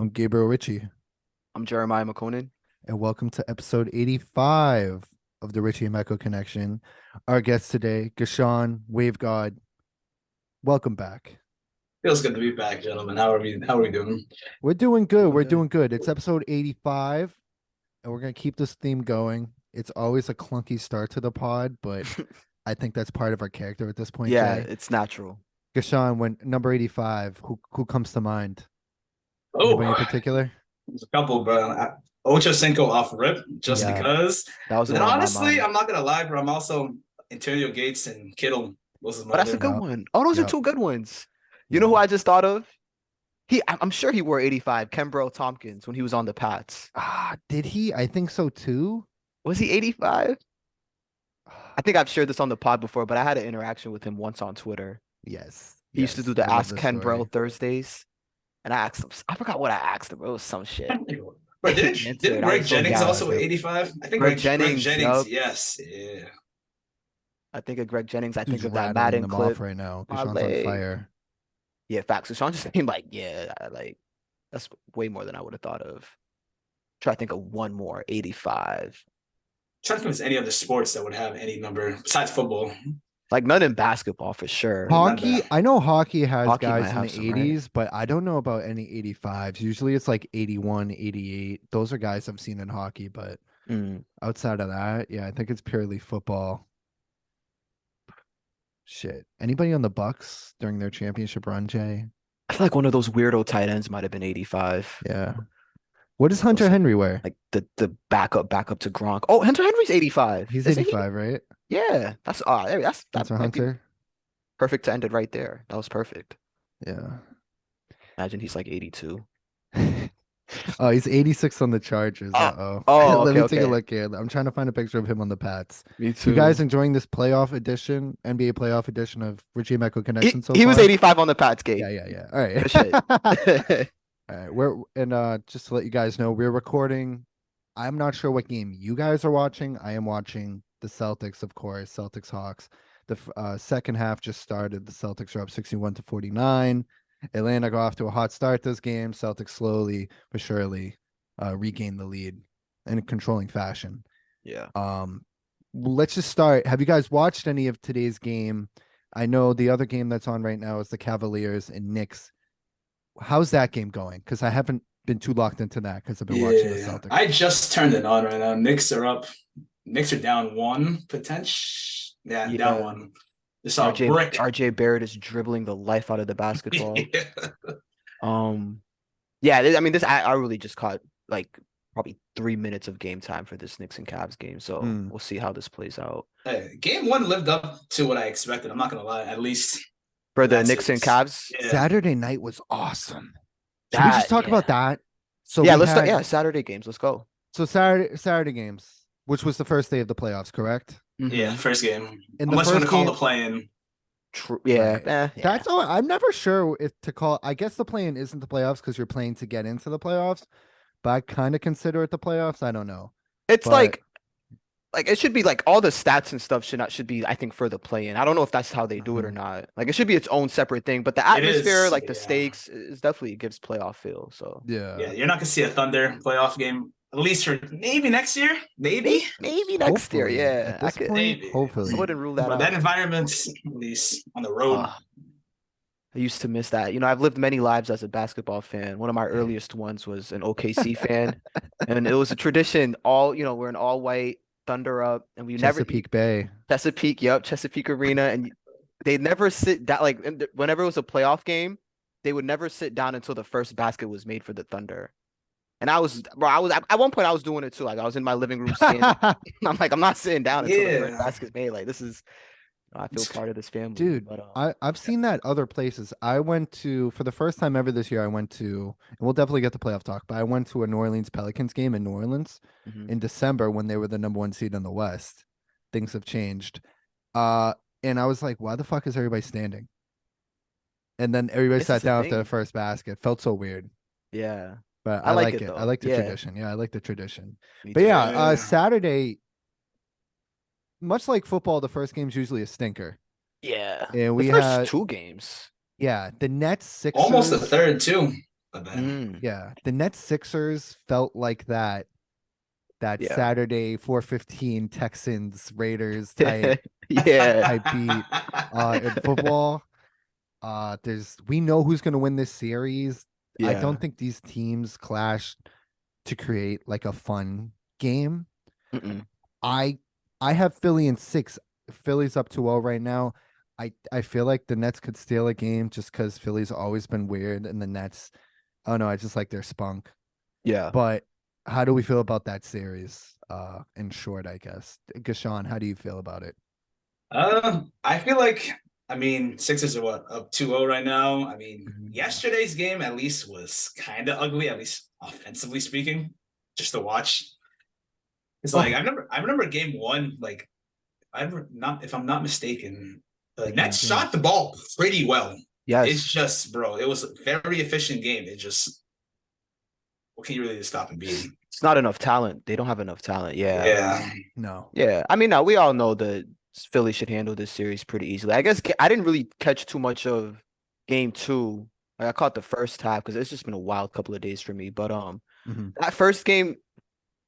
I'm Gabriel Ritchie, I'm Jeremiah McConan. and welcome to episode 85 of the Richie Meko Connection. Our guest today, Gashawn Wave God. Welcome back. Feels good to be back, gentlemen. How are we doing? We're doing good. Doing We're good. doing good. It's episode 85, and we're going to keep this theme going. It's always a clunky start to the pod, but I think that's part of our character at this point, Yeah, Jay. it's natural. Gashawn, when number 85, who comes to mind? Oh, Anybody in particular? there's a couple, bro. Ocho Cinco off rip, just Yeah, because. that was And the then one on my honestly, mind. I'm not gonna lie, bro. I'm also Antonio Gates and Kittle. Those is Oh, my that's a other. good Yep. one. Oh, those are Yep. two good ones. You know who Yeah. I just thought of? I'm sure he wore 85, Kembrell Tompkins, when he was on the Pats. Did he? I think so too. Was he 85? I think I've shared this on the pod before, but I had an interaction with him once on Twitter. Yes. He used to do Yes. I the love Ask this story. Kembrell Thursdays, and I asked him, I forgot what I asked him. It was some shit. But He didn't answered. I Greg was so Jennings gassed. also wear Classic. 85? I think Greg Greg Jennings, Jennings, yup. yes, yeah. I think of Greg Jennings. I think Dude's of that rattling Madden them off clip. right now. My Kashawn's on leg. fire. Yeah, facts. So Sean just seemed like, that's way more than I would have thought of. Try to think of one more. 85. Trying to convince any other sports that would have any number besides football. Like none in basketball for sure. Not Hockey, bad. I know hockey has Hockey might guys in have the some, right? 80s, but I don't know about any 85s. Usually it's like 81, 88. Those are guys I've seen in hockey, but Mm. outside of that, yeah, I think it's purely football. Shit. Anybody on the Bucks during their championship run, Jay? I feel like one of those weirdo tight ends might have been 85. Yeah. What does Those Hunter Henry wear? like the backup to Gronk. Oh, Hunter Henry's 85, He's isn't he? 85, right? Yeah, that That's our might be Hunter. perfect to end it right there. That was perfect. Yeah. Imagine he's like 82. Oh, he's 86 on the Chargers. Oh, Uh-oh. oh, Let okay, me take a okay. look here. I'm trying to find a picture of him on the Pats. Me You guys too. enjoying this playoff edition, NBA playoff edition of Richie Meko He Connection so he was far? 85 on the Pats Yeah, game. yeah, yeah. All right. Good shit. All right. Just to let you guys know, we're recording. I'm not sure what game you guys are watching. I am watching the Celtics, of course, Celtics Hawks. The second half just started. The Celtics are up 61 to 49. Atlanta got off to a hot start this game. Celtics slowly but surely regain the lead in a controlling fashion. Yeah. Let's just start. Have you guys watched any of today's game? I know the other game that's on right now is the Cavaliers and Knicks. How's that game going? Because I haven't been too locked into that because I've been watching the Yeah, Celtics. I just turned it on right now. Knicks are up. Knicks are down one, potential. Yeah, down Yeah. one. Just saw a RJ brick. RJ Barrett is dribbling the life out of the basketball. Yeah. Um, yeah, I mean, I really just caught like probably 3 minutes of game time for this Knicks and Cavs game, so Hmm. we'll see how this plays out. Hey, game one lived up to what I expected. I'm not gonna lie. At least For for the that Knicks and series. Cavs, Yeah. Saturday night was awesome. Should we just talk yeah, about that? So yeah, we let's start. had Yeah, Saturday games. Let's go. Saturday games, which was the first day of the playoffs, correct? Yeah, Mm-hmm. first game. In the Unless you want first to call game, the play-in. True. Yeah, right. yeah. That's all. I'm never sure if to call. I guess the play-in isn't the playoffs because you're playing to get into the playoffs, but I kind of consider it the playoffs. I don't know, It's but like it should be like all the stats and stuff should be I think for the play-in. I don't know if that's how they do it or Mhm. not. Like it should be its own separate thing, but the It atmosphere, is. like the Yeah. stakes, is definitely gives playoff feel. So Yeah, yeah, you're not gonna see a Thunder playoff game. At least for maybe next year. Maybe. maybe next year, hopefully yeah. at I this could point, Maybe. I hopefully. wouldn't rule that But that out. environment, at least on the road. Uh, I used to miss that. I've lived many lives as a basketball fan. One of my earliest ones was an OKC fan, and it was a tradition. We're an all white Thunder up, and we never Chesapeake Bay. Chesapeake, yep, Chesapeake Arena, and they never sit down. Like whenever it was a playoff game, they would never sit down until the first basket was made for the Thunder. And I was at one point I was doing it too. Like I was in my living room standing. I'm like, I'm not sitting down until the first Yeah. basket's made. Like this is, I feel part of this family. Dude, But I've seen that other places. I went to for the first time ever this year. I went to, and we'll definitely get the playoff talk, but I went to a New Orleans Pelicans game in New Orleans mhm. in December when they were the number 1 seed in the West. Things have changed. Uh, and I was like, why the fuck is everybody standing? And then everybody This is sat the down after the thing. first basket. Felt so weird, Yeah, but I I like like it it. I though. like the Yeah, tradition. Yeah, I like the tradition. me But yeah, too. Yeah. Saturday, much like football, the first game's usually a stinker. Yeah, And the we first had, two games. yeah, the Nets Almost a Sixers. third too. But then Yeah, the Nets Sixers felt like that Yeah. Saturday 4:15 Texans Raiders type Yeah. beat in football. We know who's going to win this series. I Yeah. don't think these teams clash to create like a fun game. Mm-mm. I I have Philly in 6. Philly's up 2-0 right now. I feel like the Nets could steal a game just because Philly's always been weird and the Nets, oh no, I just like their spunk. Yeah. But how do we feel about that series? In short, I guess. Gashawn, how do you feel about it? I feel like, I mean, Sixers are what, up 2-0 right now. I mean, Mhm. yesterday's game at least was kind of ugly, at least offensively speaking, just to watch. It's like Oh, I remember game one, like not if I'm not mistaken, the beginning Nets shot the games. ball pretty well. It's Yes. just, bro, it was a very efficient game. It just what can you really stop and beat? It's not enough talent. They don't have enough talent. Yeah. Yeah. No. Yeah. I mean, now we all know that Philly should handle this series pretty easily. I guess I didn't really catch too much of game two. Like I caught the first half because it's just been a wild couple of days for me. But Mhm. that first game,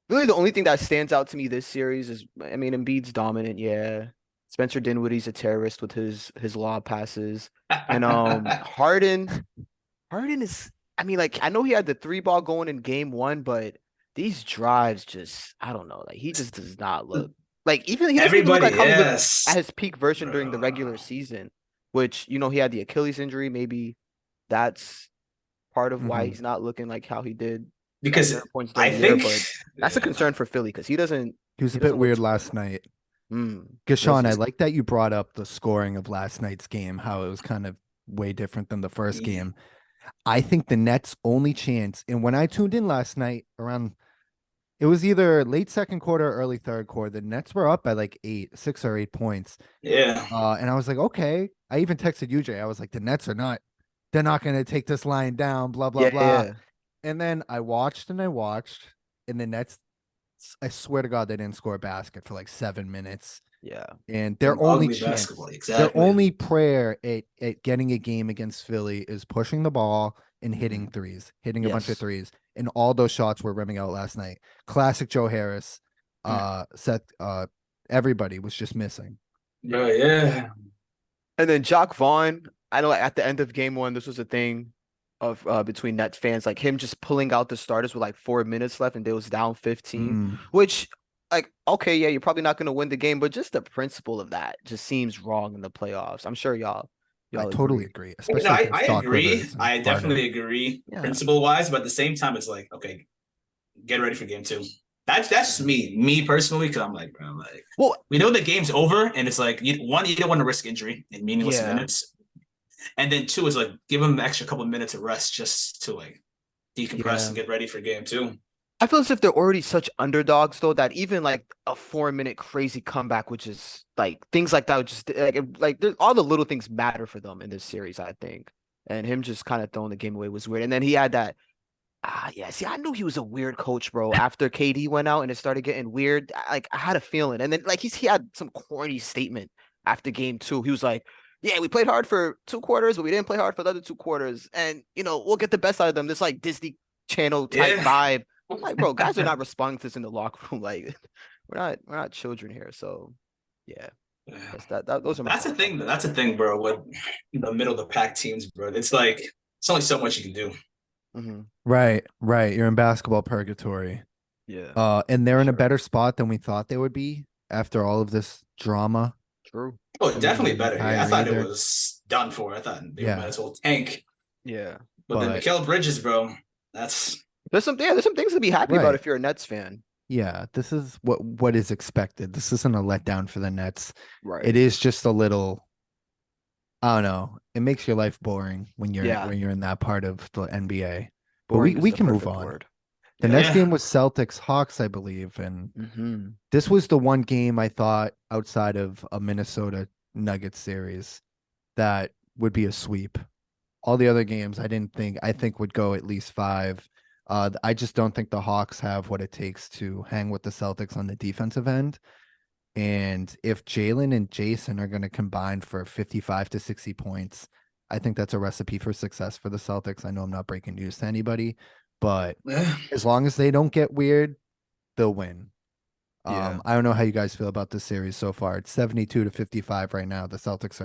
really the only thing that stands out to me this series is, I mean, Embiid's dominant, yeah. Spencer Dinwiddie's a terrorist with his lob passes. And Harden is, I mean, like I know he had the three ball going in game one, but these drives just, I don't know, like he just does not look like even he doesn't even look Everybody, like how he looked at yes. his peak version during the regular season, which he had the Achilles injury. Maybe that's part of why Mhm. he's not looking like how he did at Because certain points during I the year. think But that's a yeah. concern for Philly because He was he a bit doesn't look weird too good. last night. He doesn't Gashawn, I look like that you brought up the scoring of last night's game, how it was kind of way different than the first Yeah. game. I think the Nets' only chance, and when I tuned in last night around, it was either late second quarter or early third quarter, the Nets were up by like 6 or 8 points. Yeah. And I was like, okay. I even texted UJ. I was like, the Nets are not, they're not going to take this line down, blah, blah, yeah, blah. yeah, And then I watched and I watched, and the Nets, I swear to God, they didn't score a basket for like 7 minutes. yeah. And Some ugly basketball, their exactly. only prayer at getting a game against Philly is pushing the ball and hitting Mhm. threes, hitting a bunch of Yes. threes. And all those shots were rimming out last night. Classic Joe Harris. Mm. Seth, everybody was just missing. Bro, yeah. And then Jock Vaughn, I know at the end of game one, this was a thing of between Nets fans, like him just pulling out the starters with like 4 minutes left and they was down 15, Mm, which like, okay, yeah, you're probably not gonna win the game, but just the principle of that just seems wrong in the playoffs. I'm sure I y'all totally agree. agree, You know, especially I against Doc agree. Rivers and I Harden. definitely agree Yeah. principle wise, but at the same time, it's like, okay, get ready for game two. That's me personally, because I'm like, bro, like Well, we know the game's over, and it's like you don't want to risk injury in meaningless yeah. minutes, and then two is like give them an extra couple of minutes of rest just to like decompress Yeah. and get ready for game two. I feel as if they're already such underdogs, though, that even like a 4 minute crazy comeback, which is like things like that, would just like all the little things matter for them in this series, I think. And him just kind of throwing the game away was weird. And then he had that. Yeah. See, I knew he was a weird coach, bro. After KD went out and it started getting weird, like I had a feeling. And then like he had some corny statement after game two. He was like, "Yeah, we played hard for 2 quarters, but we didn't play hard for the other 2 quarters, and we'll get the best out of them." This like Disney Channel type Yeah. vibe. I'm like, bro, guys are not responding to this in the locker room. Like, we're not children here. So, yeah, Yeah. that's those are my That's the thoughts on thing. it. That's the thing, bro. With the middle of the pack teams, bro, it's like it's only so much you can do. Hmm. Right, right. You're in basketball purgatory. Yeah, And for they're in a sure. better spot than we thought they would be after all of this drama. True. Oh, definitely Embiid and better. Yeah, I Kyrie, thought it they're was done for. I thought they might yeah, as well tank. Yeah. But then but Mikal Bridges, bro, that's There's some things to be happy about right. if you're a Nets fan. Yeah, this is what is expected. This isn't a letdown for the Nets. Right. It is just a little, I don't know. It makes your life boring Yeah. when you're in that part of the NBA. But Boring is we the can move perfect on. word. The Yeah. next yeah. game was Celtics Hawks, I believe, and Hmm. this was the one game I thought outside of a Minnesota Nuggets series that would be a sweep. All the other games I think would go at least 5. I just don't think the Hawks have what it takes to hang with the Celtics on the defensive end. And if Jalen and Jason are going to combine for 55 to 60 points, I think that's a recipe for success for the Celtics. I know I'm not breaking news to anybody, but Yeah. as long as they don't get weird, they'll win. Yeah. I don't know how you guys feel about this series so far. It's 72-55 right now. The Celtics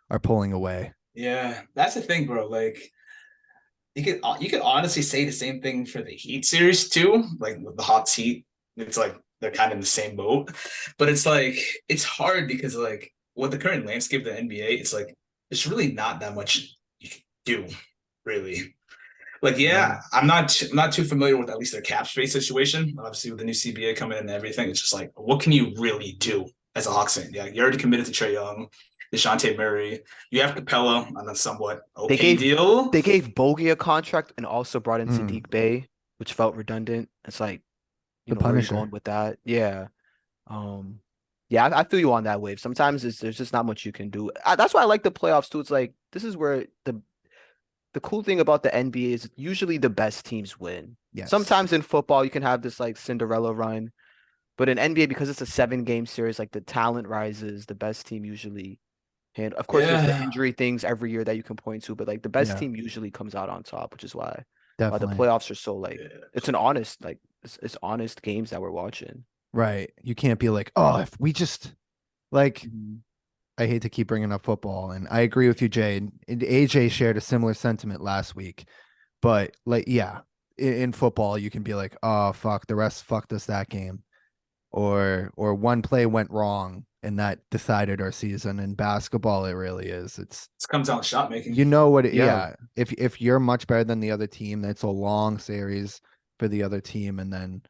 are pulling away. Yeah, that's the thing, bro. Like you could honestly say the same thing for the Heat series too. Like with the Hawks Heat, it's like they're kind of in the same boat. But it's like it's hard because like with the current landscape of the NBA, it's like there's really not that much you can do, really. Like, yeah, No. I'm not too familiar with at least their cap space situation. Obviously, with the new CBA coming in and everything, it's just like, what can you really do as a Hawks fan? Yeah, you're already committed to Trae Young, DeJounte Murray. You have Capella on a somewhat They okay gave deal. they gave Bogey a contract and also brought in Mm, Sadiq Bey, which felt redundant. It's like, the where are you going Punisher. with that? Yeah. Um, yeah, I feel you on that wave. Sometimes there's just not much you can do. That's why I like the playoffs too. It's like this is where the cool thing about the NBA is usually the best teams win. Yes. Sometimes in football you can have this like Cinderella run, but in NBA because it's a 7 game series, like the talent rises, the best team usually and of course there's the Yeah, injury things every year that you can point to, but like the best Yeah, team usually comes out on top, which is why the definitely. playoffs are so like yeah, it's an honest like it's honest games that we're watching. Right. You can't be like, oh, if we just like Mhm. I hate to keep bringing up football, and I agree with you, Jay. And AJ shared a similar sentiment last week, but like, yeah, in football, you can be like, oh fuck, the rest fucked us that game, or one play went wrong and that decided our season. In basketball, it really is. it comes down to shot making. You know what? Yeah. Yeah, if you're much better than the other team, that's a long series for the other team, and then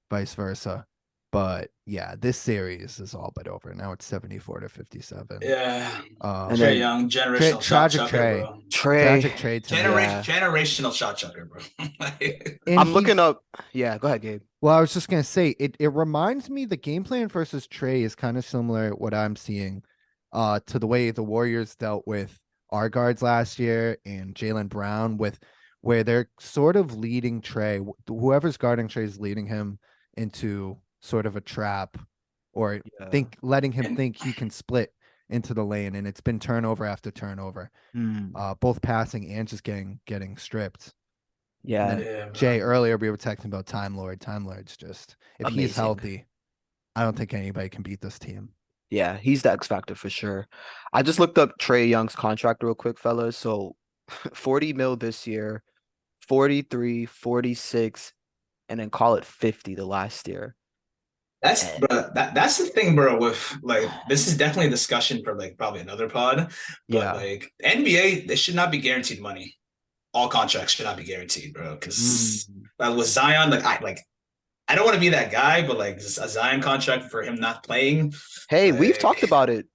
vice versa. But yeah, this series is all but over. Now it's 74-57. Yeah, And Trae then Young, generational shot Tragic chucker, Trey. bro. Trey, Tragic Trey tonight. Generation yeah. generational shot chucker, bro. Like, And I'm looking he's up. Yeah, go ahead, Gabe. well, I was just gonna say it reminds me the game plan versus Trey is kind of similar what I'm seeing to the way the Warriors dealt with our guards last year and Jalen Brown with where they're sort of leading Trey, whoever's guarding Trey is leading him into sort of a trap or Yeah. think letting him and think he can split into the lane, and it's been turnover after turnover, Hmm. both passing and just getting stripped. And Yeah, then yeah, Jay, bro. earlier we were texting about Time Lord. Time Lord's just if he's amazing. healthy, I don't think anybody can beat this team. Yeah, he's the X factor for sure. I just looked up Trey Young's contract real quick, fellas. So 40 mil this year, 43, 46, and then call it 50 the last year. That's And bro. That's the thing, bro. With like, this is definitely a discussion for like probably another pod. But yeah. like NBA, they should not be guaranteed money. All contracts should not be guaranteed, bro. Because Mm. with Zion, I don't want to be that guy, but like a Zion contract for him not playing, Hey, we've like talked about it.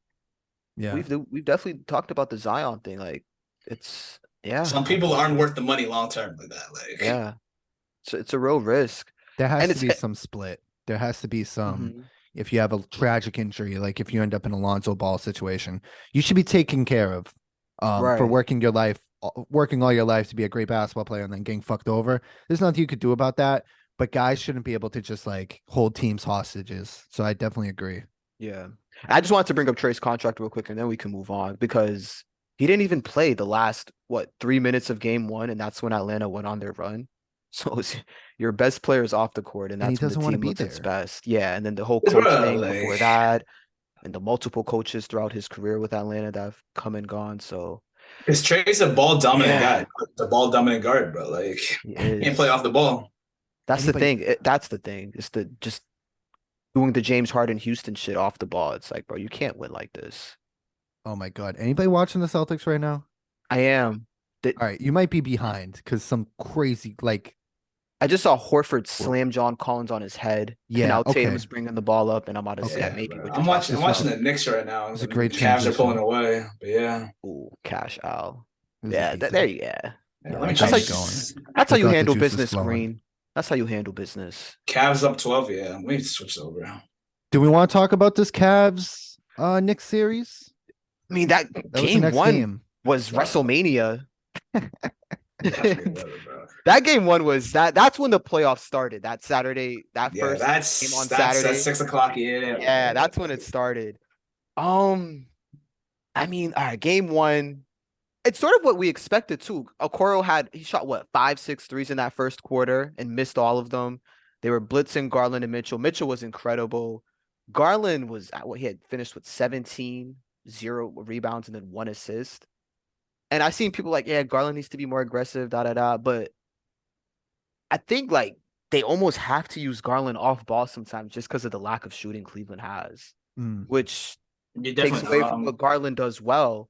Yeah. We've definitely talked about the Zion thing. Like it's yeah, some people aren't worth the money long term like that. Like, yeah. It's a real risk. There And has to it's be some split. There has to be some mhm, if you have a tragic injury, like if you end up in a Lonzo Ball situation, you should be taken care of for right. working all your life to be a great basketball player and then getting fucked over. There's nothing you could do about that. But guys shouldn't be able to just like hold teams hostages. So I definitely agree. Yeah. I just wanted to bring up Trey's contract real quick and then we can move on because he didn't even play the last, what, 3 minutes of game one, and that's when Atlanta went on their run. So your best player is off the court, and And he that's when the doesn't want to team be looks its there. best. Yeah. And then the whole it's coach bro, thing before like that, and the multiple coaches throughout his career with Atlanta that have come and gone. So because Trey's a ball dominant yeah, guy, the ball dominant guard, bro. Like, he can't play is. off the ball. That's the Anybody thing. That's the thing. It's the just doing the James Harden Houston shit off the ball. It's like, bro, you can't win like this. Oh my God. Anybody watching the Celtics right now? I am. That All right, you might be behind because some crazy like I just saw Horford slam John Collins on his head, and yeah, now okay. Tatum's bringing the ball up, and I'm about to say that Okay. Yeah, maybe bro. with the I'm drop watching. I'm as This watching was the well. Knicks right now. a The great Cavs are pulling transition. away, but yeah, Ooh, cash out. It was Yeah, decent. there you yeah. yeah. Yeah, Let me that That's got check. me like going. that's how I you thought the handle juice was business, flowing. Green. That's how you handle business. Cavs up 12. Yeah, let me switch over. Do we want to talk about this Cavs Knicks series? I mean, that That was the game next one game. was What? WrestleMania. Definitely whatever, bro. That game one was that's when the playoffs started. That Saturday, that Yeah, first game that's on that's Saturday. 6 o'clock. Yeah, Yeah, that's when it started. Um, I mean, all right, game one. It's sort of what we expected too. Okoro he shot what 5, 6 threes in that first quarter and missed all of them. They were blitzing Garland and Mitchell. Mitchell was incredible. Garland was at what he had finished with 17, 0 rebounds, and then 1 assist. And I've seen people like, yeah, Garland needs to be more aggressive, da da da. But I think like they almost have to use Garland off ball sometimes just because of the lack of shooting Cleveland has, Mm. which You're takes definitely not away from wrong. what Garland does well.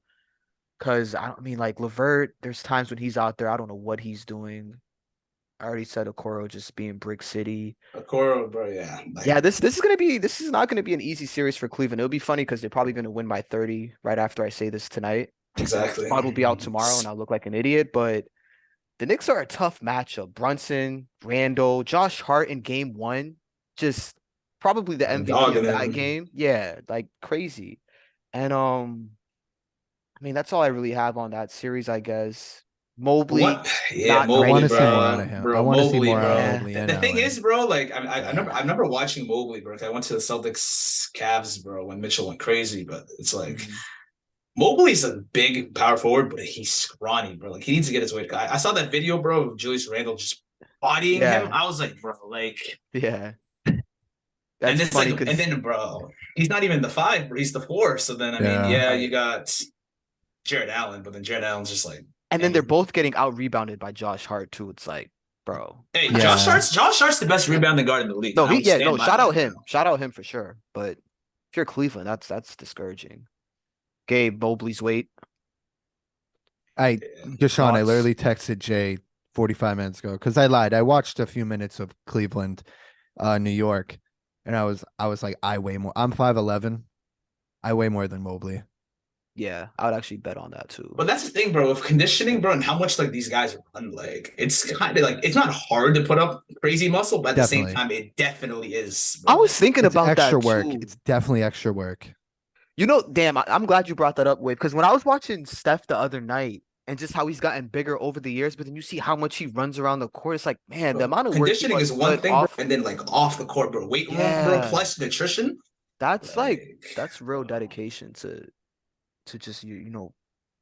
Because I mean, like Levert, there's times when he's out there, I don't know what he's doing. I already said Okoro just being Brick City. Okoro, bro, yeah. Yeah, this is not gonna be an easy series for Cleveland. It'll be funny because they're probably gonna win by 30 right after I say this tonight. Exactly. Pod will be out tomorrow and I'll look like an idiot, but the Knicks are a tough matchup. Brunson, Randall, Josh Hart in game one, just probably the MVP Dogging of that him. game. Yeah, like crazy. And I mean that's all I really have on that series, I guess. Mobley, What? Yeah, not I want Mobley, to great see more out bro. of him. I Bro, want to see Mobley, more out of bro. Yeah. Mobley The, in the thing LA. is, bro, like Yeah. I remember watching Mobley, bro. 'Cause I went to the Celtics Cavs, bro, when Mitchell went crazy. But it's like Mhm. Mobley's a big power forward, but he's scrawny, bro. Like he needs to get his weight. I saw that video, bro, of Julius Randle just bodying him. Yeah. I was like, bro, like, Yeah. and That's it's like, funny and because then, bro, he's not even the five, bro. He's the four. So then, I mean, Yeah. yeah, you right. got Jared Allen, but then Jared Allen's just like, And then and they're both getting out rebounded by Josh Hart too. It's like, bro, hey, like Yeah. Josh Hart's the best rebounding guard in the league, no, and I would stand no, by that, bro. shout out him for sure. But if you're Cleveland, that's discouraging. Gabe Mobley's weight Deshaun, I thoughts. literally texted Jay 45 minutes ago because I lied. I watched a few minutes of Cleveland, New York, and I was like, I weigh more. I'm 5'11". I weigh more than Mobley. Yeah, I would actually bet on that too. But that's the thing, bro. With conditioning, bro, and how much like these guys run, like it's kind of like it's not hard to put up crazy muscle, but at the same Definitely. time, it definitely is, I bro. was Like, thinking It's about extra that work. too. It's definitely extra work. You know, damn, I'm glad you brought that up, Wave, because when I was watching Steph the other night and just how he's gotten bigger over the years, but then you see how much he runs around the court, it's like, man, the bro, amount of work he conditioning is must one put thing, bro, off. and then like off the court, bro, weight room, bro, Yeah, plus nutrition, that's like like, that's real bro. dedication to just you know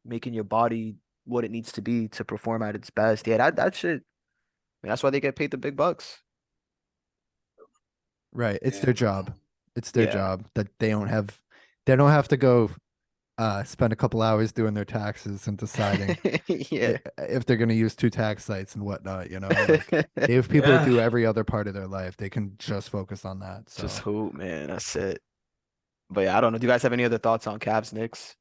making your body what it needs to be to perform at its best. Yeah, that shit. I mean, that's why they get paid the big bucks. Right. It's Yeah, their bro. job. It's their Yeah, job that they don't have to go spend a couple hours doing their taxes and deciding Yeah. if they're going to use two tax sites and whatnot, like they have people who yeah. do every other part of their life. They can just focus on that. Just So hoop, man. That's it. But yeah, I don't know. Do you guys have any other thoughts on Cavs Knicks?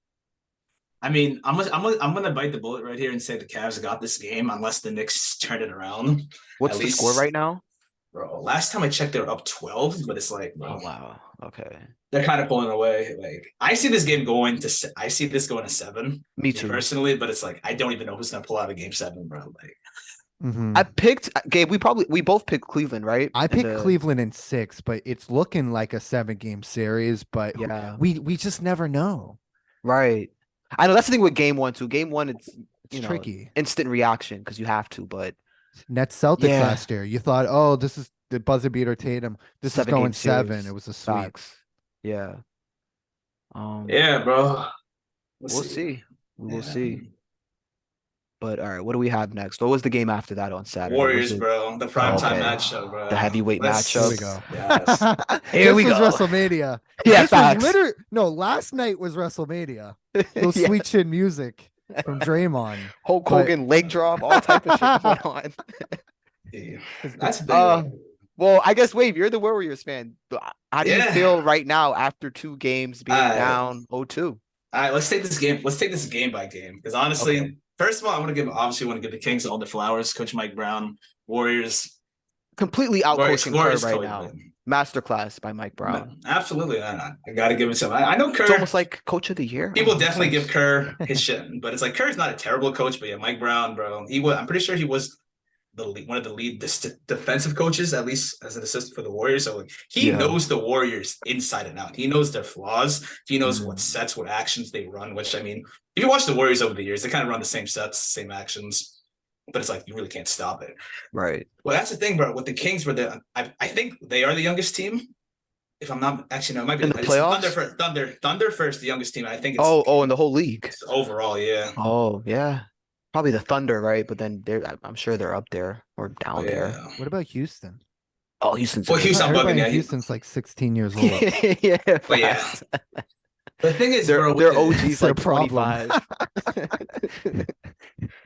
I mean, I'm gonna bite the bullet right here and say the Cavs got this game unless the Knicks turn it around. At What's the score least, right now? bro. Last time I checked, they were up 12, but it's like, Oh bro, wow. Okay. they're kind of pulling away. Like I see this game going to, I see this going to seven, Me me too. personally. But it's like I don't even know who's gonna pull out of game seven, bro. Like, mhm. I picked Gabe. We both picked Cleveland, right? I And picked Cleveland in 6, but it's looking like a 7-game series. But yeah, we just never know. right. I know that's the thing with game one too. Game one, it's It's tricky. instant reaction because you have to. But Nets Celtics yeah, last year. You thought, oh, this is the buzzer beater Tatum. This is 7 game going 7. It series. was a sweep. Facts. Yeah. yeah, bro. We'll We'll see. see. We will Yeah. see. But all right, what do we have next? What was the game after that on Saturday? Was Warriors, it bro. The oh, primetime okay? matchup, The bro. heavyweight Here matchup. we go. Yes. Here This we was go. WrestleMania. Yeah, This was facts. literally no, last night was WrestleMania. Little Yeah. sweet chin music from Draymond. Hulk But Hogan leg drop, all type of shit going on. Yeah. 'cause the- That's the thing. Like, Well, I guess Wave, you're the Warriors fan. How do you yeah. feel right now after 2 games being Uh, down 0-2? All right, let's take this game. Let's take this game by game. Because Okay. honestly, first of all, I want to give the Kings all the flowers. Coach Mike Brown, Warriors, Completely out Warriors, coaching Kerr Warriors right coach. now. Masterclass by Mike Brown. Absolutely, I got to give it to him. I know Kerr. It's almost like coach of the year. People Oh, makes definitely give sense. Kerr his shit, but it's like Kerr's not a terrible coach. But yeah, Mike Brown, bro, he was. I'm pretty sure he was one of the lead defensive coaches, at least as an assistant for the Warriors. So like, he Yeah. knows the Warriors inside and out. He knows their flaws. He knows what Mm. sets, what actions they run. Which I mean, if you watch the Warriors over the years, they kind of run the same sets, same actions, but it's like you really can't stop it. Right. Well, that's the thing, bro. With the Kings, I think they are the youngest team. if I'm not actually no, it might be In the it's Thunder playoffs? first. Thunder first, the youngest team. I think Oh, in the whole league. it's overall, yeah. Oh, yeah. Probably the Thunder, right? But then I'm sure they're up there or Oh down there. yeah. What about Houston? Oh, Houston's a Well, good Houston, I'm team. bugging. Everybody in Yeah, Houston's like 16 years old. Yeah, but yeah. facts. The thing is, Their bro, with their the It's OG's their like problem. 25.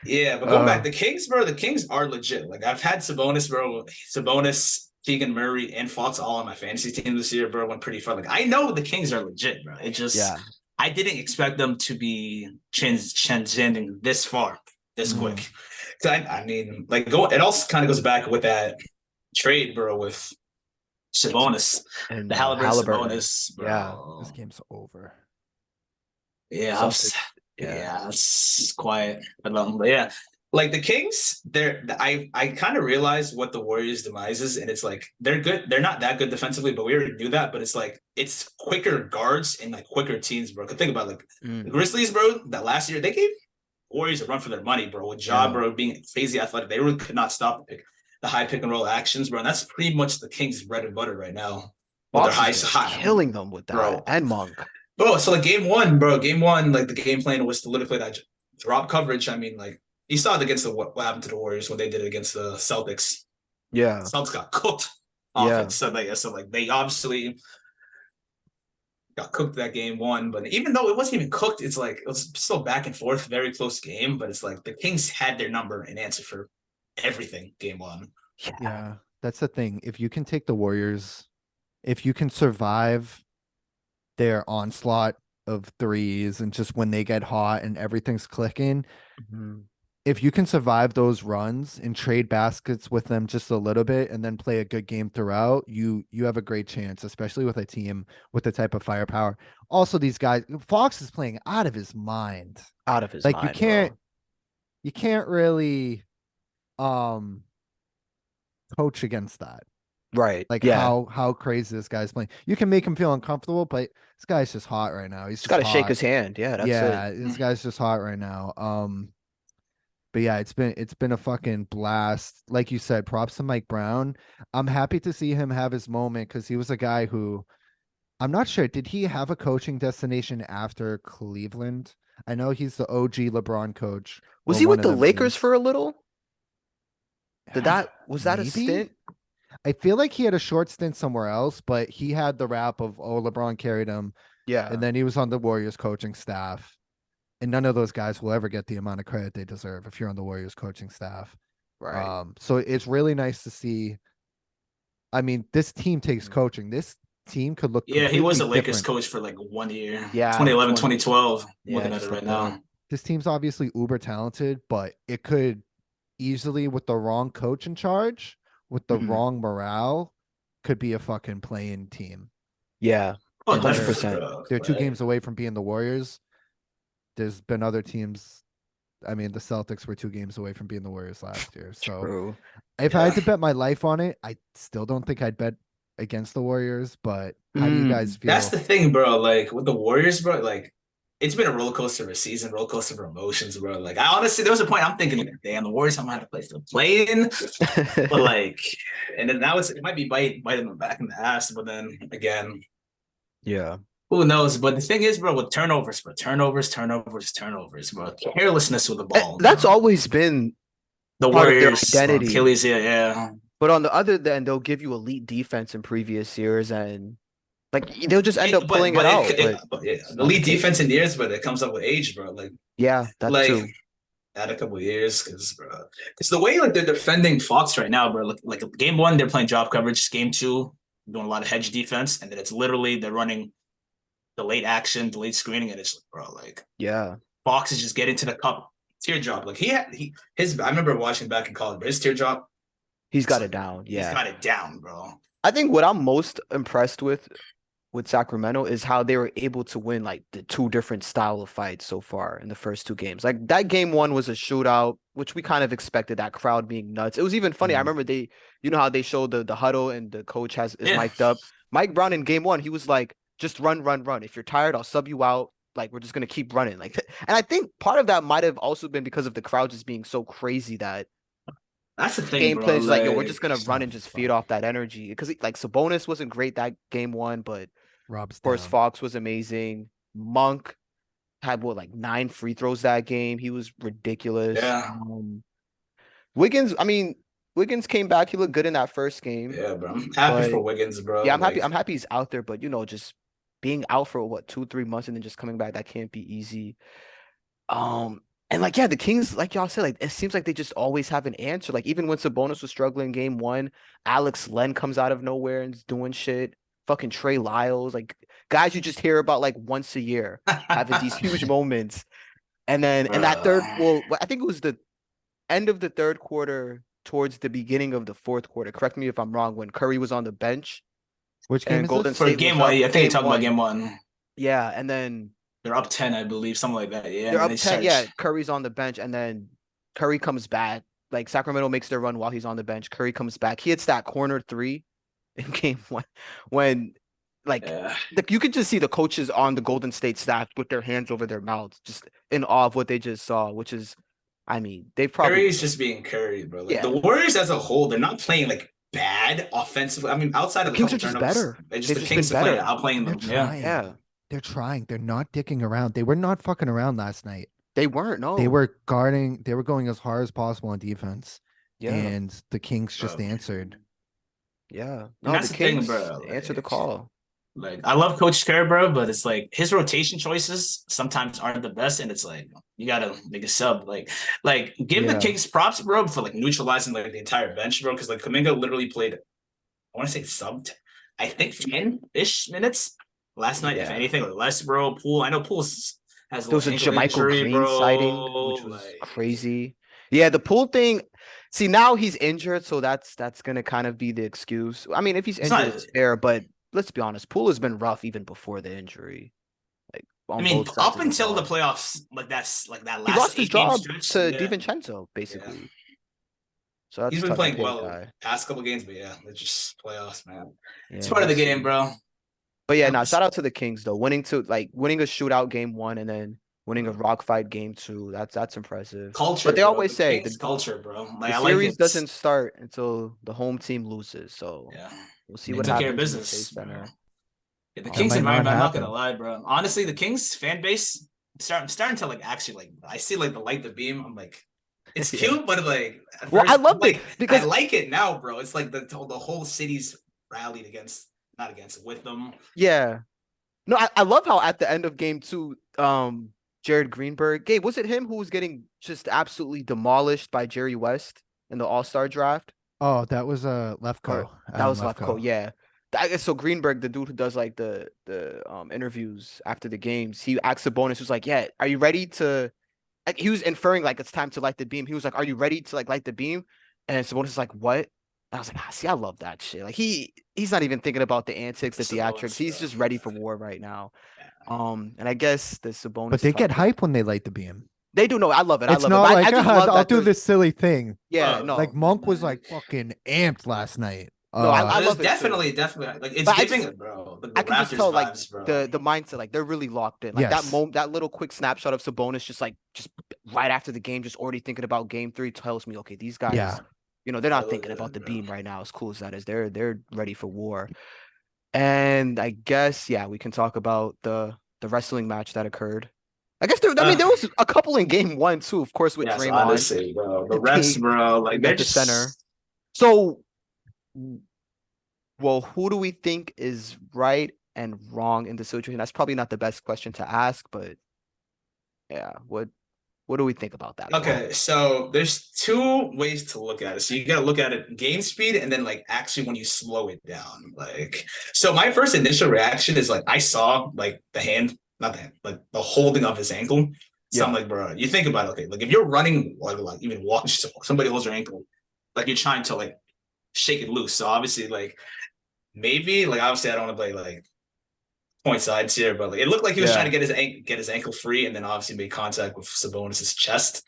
yeah, but going back, Uh, the Kings, bro, the Kings are legit. Like I've had Sabonis, bro, Sabonis, Keegan Murray, and Fox all on my fantasy team this year, bro. Went pretty far. Like I know the Kings are legit, bro. It just yeah. I didn't expect them to be transcending this far, this Mm. quick. I mean, like it also kind of goes back with that trade, bro, with Sabonis, And the Halliburton Halliburton. Sabonis, Yeah. This bro. game's over. Yeah, Celtics. Yeah. yeah, it's quiet. But yeah, like the Kings, I kind of realized what the Warriors' demise is, and it's like they're good. They're not that good defensively, but we already knew that. But it's like it's quicker guards and like quicker teams, bro. Cause think about like the Mm, Grizzlies, bro. That last year they gave Warriors a run for their money, bro. With Ja, yeah. bro, being crazy athletic, they really could not stop the high pick and roll actions, bro. And that's pretty much the Kings' bread and butter right now with their Fox has high, been high, killing them with that. bro. And Monk. Bro, so like game one, bro, game one, like the game plan was to literally play that drop coverage. I mean, like you saw it against what happened to the Warriors when they did it against the Celtics. Yeah. Celtics got cooked off Yeah. it. So like they obviously got cooked that game one, but even though it wasn't even cooked, it's like it was still back and forth, very close game. But it's like the Kings had their number and answer for everything game one. Yeah. Yeah, that's the thing. If you can take the Warriors, if you can survive their onslaught of threes and just when they get hot and everything's clicking, Mhm. if you can survive those runs and trade baskets with them just a little bit and then play a good game throughout, you have a great chance, especially with a team with the type of firepower. Also, these guys, Fox is playing out of his mind. Out of his Like mind, bro. you can't really um coach against that. Right. Like Yeah. how crazy this guy's playing. You can make him feel uncomfortable, but this guy's just hot right now. He's Just just gotta shake hot. his hand. Yeah, that's it. Yeah, this guy's just hot right now. But yeah, it's been a fucking blast. Like you said, props to Mike Brown. I'm happy to see him have his moment because he was a guy who I'm not sure. Did he have a coaching destination after Cleveland? I know he's the OG LeBron coach. Was Or he one with of the them Lakers teams. for a little? Was that a Maybe. stint? I feel like he had a short stint somewhere else, but he had the rap of, oh, LeBron carried him. And Yeah. then he was on the Warriors coaching staff. And none of those guys will ever get the amount of credit they deserve if you're on the Warriors coaching staff. Right. So it's really nice to see. I mean, this team takes Mhm. coaching. This team could look Yeah, he was completely a Lakers different. coach for like 1 year. Yeah. 2011, 2012. Yeah, Looking at it just right like that. now. This team's obviously uber talented, but it could easily, with the wrong coach in charge, with the Mhm. wrong morale, could be a fucking playing team. Yeah. Oh, And they're definitely, 100%. bro. they're two Like, games away from being the Warriors. There's been other teams. I mean, the Celtics were 2 games away from being the Warriors last year. So True. if I had yeah. to bet my life on it, I still don't think I'd bet against the Warriors. But how do you guys Mm. That's feel? the thing, bro. Like with the Warriors, bro, like it's been a roller coaster of a season, roller coaster of emotions, bro. Like I honestly, there was a point I'm thinking, like, damn, the Warriors don't have a place to play in. But like, and then now it might be biting them back in the ass. But then again, Yeah. who knows? But the thing is, bro, with turnovers, bro. Carelessness with the ball, That's bro. always been The part of their Warriors, identity. Achilles, yeah. But on the other end, they'll give you elite defense in previous years and like they'll just end up pulling it out. But But yeah, it's the not the lead case. defense in years, but it comes up with age, bro. Yeah, that Like too. add a couple of years, because bro, it's the way like they're defending Fox right now, bro. Like game one, they're playing drop coverage. Game two, doing a lot of hedge defense, and then it's literally they're running the late action, the late screening, and it's like, bro, like Yeah. Fox is just getting to the cup teardrop. Like his. I remember watching back in college, but his teardrop, He's it's got it like down. he's Yeah. got it down, bro. I think what I'm most impressed with Sacramento is how they were able to win like the two different style of fights so far in the first two games. Like that game one was a shootout, which we kind of expected, that crowd being nuts. It was even funny. I Mm. remember you know how they showed the huddle and the coach is Yeah, mic'd up. Mike Brown in game one, he was like, just run, run, run. If you're tired, I'll sub you out. Like we're just gonna keep running. Like, and I think part of that might have also been because of the crowd just being so crazy that That's the thing, Game bro. plan is like, yo, we're just Like, gonna It's run not and just feed fun. off that energy because like Sabonis wasn't great that game one, but Rob's of course down. Fox was amazing. Monk had what like 9 free throws that game. He was ridiculous. yeah, Wiggins, I mean, Wiggins came back. He looked good in that first game, yeah, bro. I'm happy but for Wiggins, bro. yeah, I'm happy. Like, I'm happy he's out there, but just being out for what 2, 3 months and then just coming back, that can't be easy. Um, and like, yeah, the Kings, like y'all said, like it seems like they just always have an answer. Like even when Sabonis was struggling game one, Alex Len comes out of nowhere and is doing shit. Fucking Trey Lyles, like guys you just hear about like once a year having these huge moments. And then in that bro. third, I think it was the end of the third quarter towards the beginning of the fourth quarter. Correct me if I'm wrong, when Curry was on the bench Which game and is Golden this? For State game was one, up yeah, I think you're game talking about one. game one. Yeah, and then They're up 10, I believe, something like that. Yeah, and they're then they up 10. start. Yeah, Curry's on the bench, and then Curry comes back. Like Sacramento makes their run while he's on the bench. Curry comes back. He hits that corner three in game one when like Yeah, you could just see the coaches on the Golden State staff with their hands over their mouths, just in awe of what they just saw, which is, I mean, they probably Curry's just being Curry, bro. Like the yeah. Warriors as a whole, they're not playing like bad offensively. I mean, outside The of a Kings couple are just turnovers, better. they just They've the just been Kings are playing better. outplaying They're them. Yeah, trying. Yeah, They're trying. They're not dicking around. They were not fucking around last night. they weren't. They No. were guarding, they were going as hard as possible on defense. Yeah, And the Kings just bro. answered. yeah. And No, the that's the thing, Kings bro. answer the call. Like I love Coach Kerr, bro, but it's like his rotation choices sometimes aren't the best, and it's like you gotta make a sub. Like give the Yeah. Kings props, bro, for like neutralizing like the entire bench, bro, because like Kaminga literally played. I want to say subbed, I think 10-ish minutes last night, if Yeah. anything, or less, bro. Poole, I know Poole has a There little was a ankle Jermichael injury, Green sighting, bro. which was Like crazy. Yeah, the pool thing. See, now he's injured, so that's gonna kind of be the excuse. I mean, if he's it's injured, not. it's fair, but let's be honest, Poole has been rough even before the injury, like I on mean, both sides up of the until the ball. playoffs, like that's like that He last lost his 8 game job stretch. to Yeah, DiVincenzo, yeah. basically. So that's He's been tough to playing pay a well guy. past couple games, but yeah, it's just playoffs, man. It's Yeah, part of we'll the game, see. bro. But yeah, Yeah, now shout out to the Kings though. Winning a shootout game one and then winning a bro. rock fight game two. That's impressive. But Culture, they bro. always The say Kings culture, bro. the Like I like series it. doesn't start until the home team loses. So Yeah, we'll see they what took care of happens in the Chase business, bro. Center. Yeah, the That Kings might Um, not environment. I'm not gonna happen. lie, bro. Honestly, the Kings fan base starting to like actually like. I see like the light, the beam. I'm like, it's yeah. cute, but like at Well, I first, loved it like I because like it now, bro. It's like the whole city's rallied against, not against, with them. yeah. No, I love how at the end of game two, Jared Greenberg, Gabe, was it him who was getting just absolutely demolished by Jerry West in the All-Star draft? Oh, that was Or Lefko. that Adam was Lefko, Lefko. yeah. I guess so. Greenberg, the dude who does like the interviews after the games, he asked Sabonis, who's like, "Yeah, are you ready to?" Like, he was inferring like it's time to light the beam. He was like, "Are you ready to like light the beam?" And Sabonis is like, "What?" And I was like, "Ah, see, I love that shit. Like he's not even thinking about the antics, the theatrics. Sabonis, He's bro. just ready for war right now." Yeah. And I guess the But Sabonis they get talk. hype when they light the beam. They do know. I love it. I It's love it. not But like, I just "Ah, love I'll that do there's this silly thing." yeah, Like no, Monk was Like, like fucking amped last night. no, I there's love it too. definitely like it's But giving it, bro. Like I the can just Raptors tell like vibes, bro. the mindset, like they're really locked in. Like that Yes. moment, that little quick snapshot of Sabonis, just right after the game, just already thinking about game three tells me, okay, these Yeah. guys, they're I not love thinking about it, the bro. beam right now. As cool as that is, they're ready for war. And I guess yeah, we can talk about the wrestling match that occurred. I guess I mean, Uh, there was a couple in game one too, of course, with yes, Draymond honestly, bro. The refs, being bro, like being they're at the center. just So, well, who do we think is right and wrong in the situation? That's probably not the best question to ask, but yeah, what do we think about that one? okay. So there's two ways to look at it. So you gotta look at it game speed and then like actually when you slow it down. Like, so my first initial reaction is like I saw like the hand, not the hand, like the holding of his ankle. So I'm Yeah. like, bro, you think about it, okay, like if you're running like even walking, somebody holds your ankle, like you're trying to like shake it loose. So obviously, like maybe like obviously I don't want to play like point sides here, but like it looked like he was trying to Yeah. get his ankle free, and then obviously made contact with Sabonis's chest,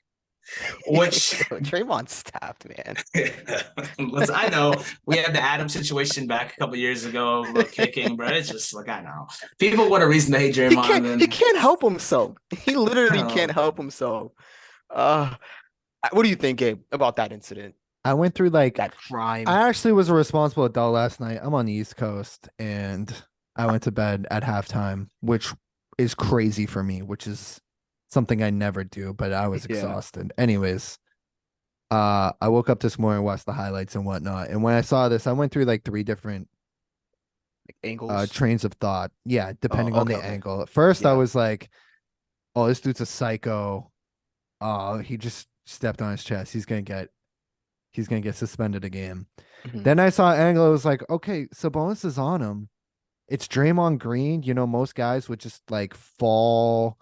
which Draymond stabbed, man. I know we had the Adam situation back a couple years ago, about kicking, bro. It's just like I know people want a reason to hate Draymond, He and can't help himself. He I literally don't know, can't help bro. himself. Uh what do you think, Gabe, about that incident? I went through like That prime. I actually was a responsible adult last night. I'm on the East Coast and I went to bed at halftime, which is crazy for me, which is something I never do, but I was Yeah. exhausted. Anyways, I woke up this morning, watched the highlights and whatnot. And when I saw this, I went through like three different Like angles. trains of thought. Yeah, Oh, depending on okay, the okay. angle. At first I Yeah. was like, oh, this dude's a psycho. Oh, he just stepped on his chest. He's gonna get suspended a game. Mhm. Then I saw angle. It was like, okay, Sabonis is on him. It's Draymond Green. You know, most guys would just like fall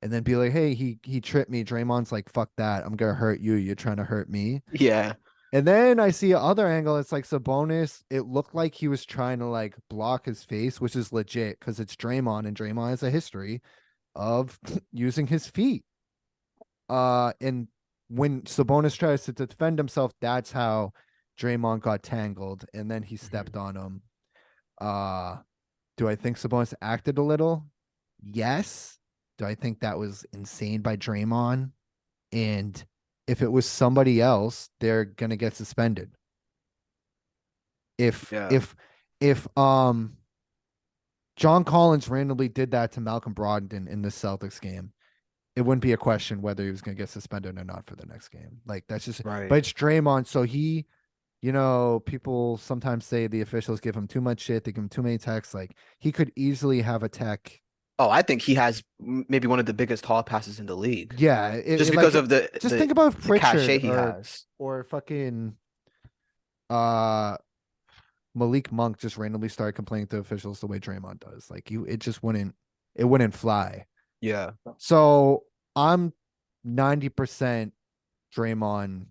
and then be like, hey, he tripped me. Draymond's like, fuck that. I'm gonna hurt you. You're trying to hurt me. Yeah. And then I see other angle. It's like Sabonis. It looked like he was trying to like block his face, which is legit because it's Draymond, and Draymond has a history of using his feet. And when Sabonis tries to defend himself, that's how Draymond got tangled, and then he stepped Mhm. on him. Uh, do I think Sabonis acted a little? Yes. Do I think that was insane by Draymond? And if it was somebody else, they're gonna get suspended. If Yeah. if if John Collins randomly did that to Malcolm Brogdon in the Celtics game, it wouldn't be a question whether he was gonna get suspended or not for the next game. Like that's just Right. but it's Draymond, so people sometimes say the officials give him too much shit, they give him too many texts. Like he could easily have a tech. Oh, I think he has maybe one of the biggest hall passes in the league. Yeah, Just like because of the just think about the cachet Pritchard he has. or fucking uh Malik Monk just randomly started complaining to officials the way Draymond does. Like it wouldn't fly. Yeah. So I'm 90% Draymond.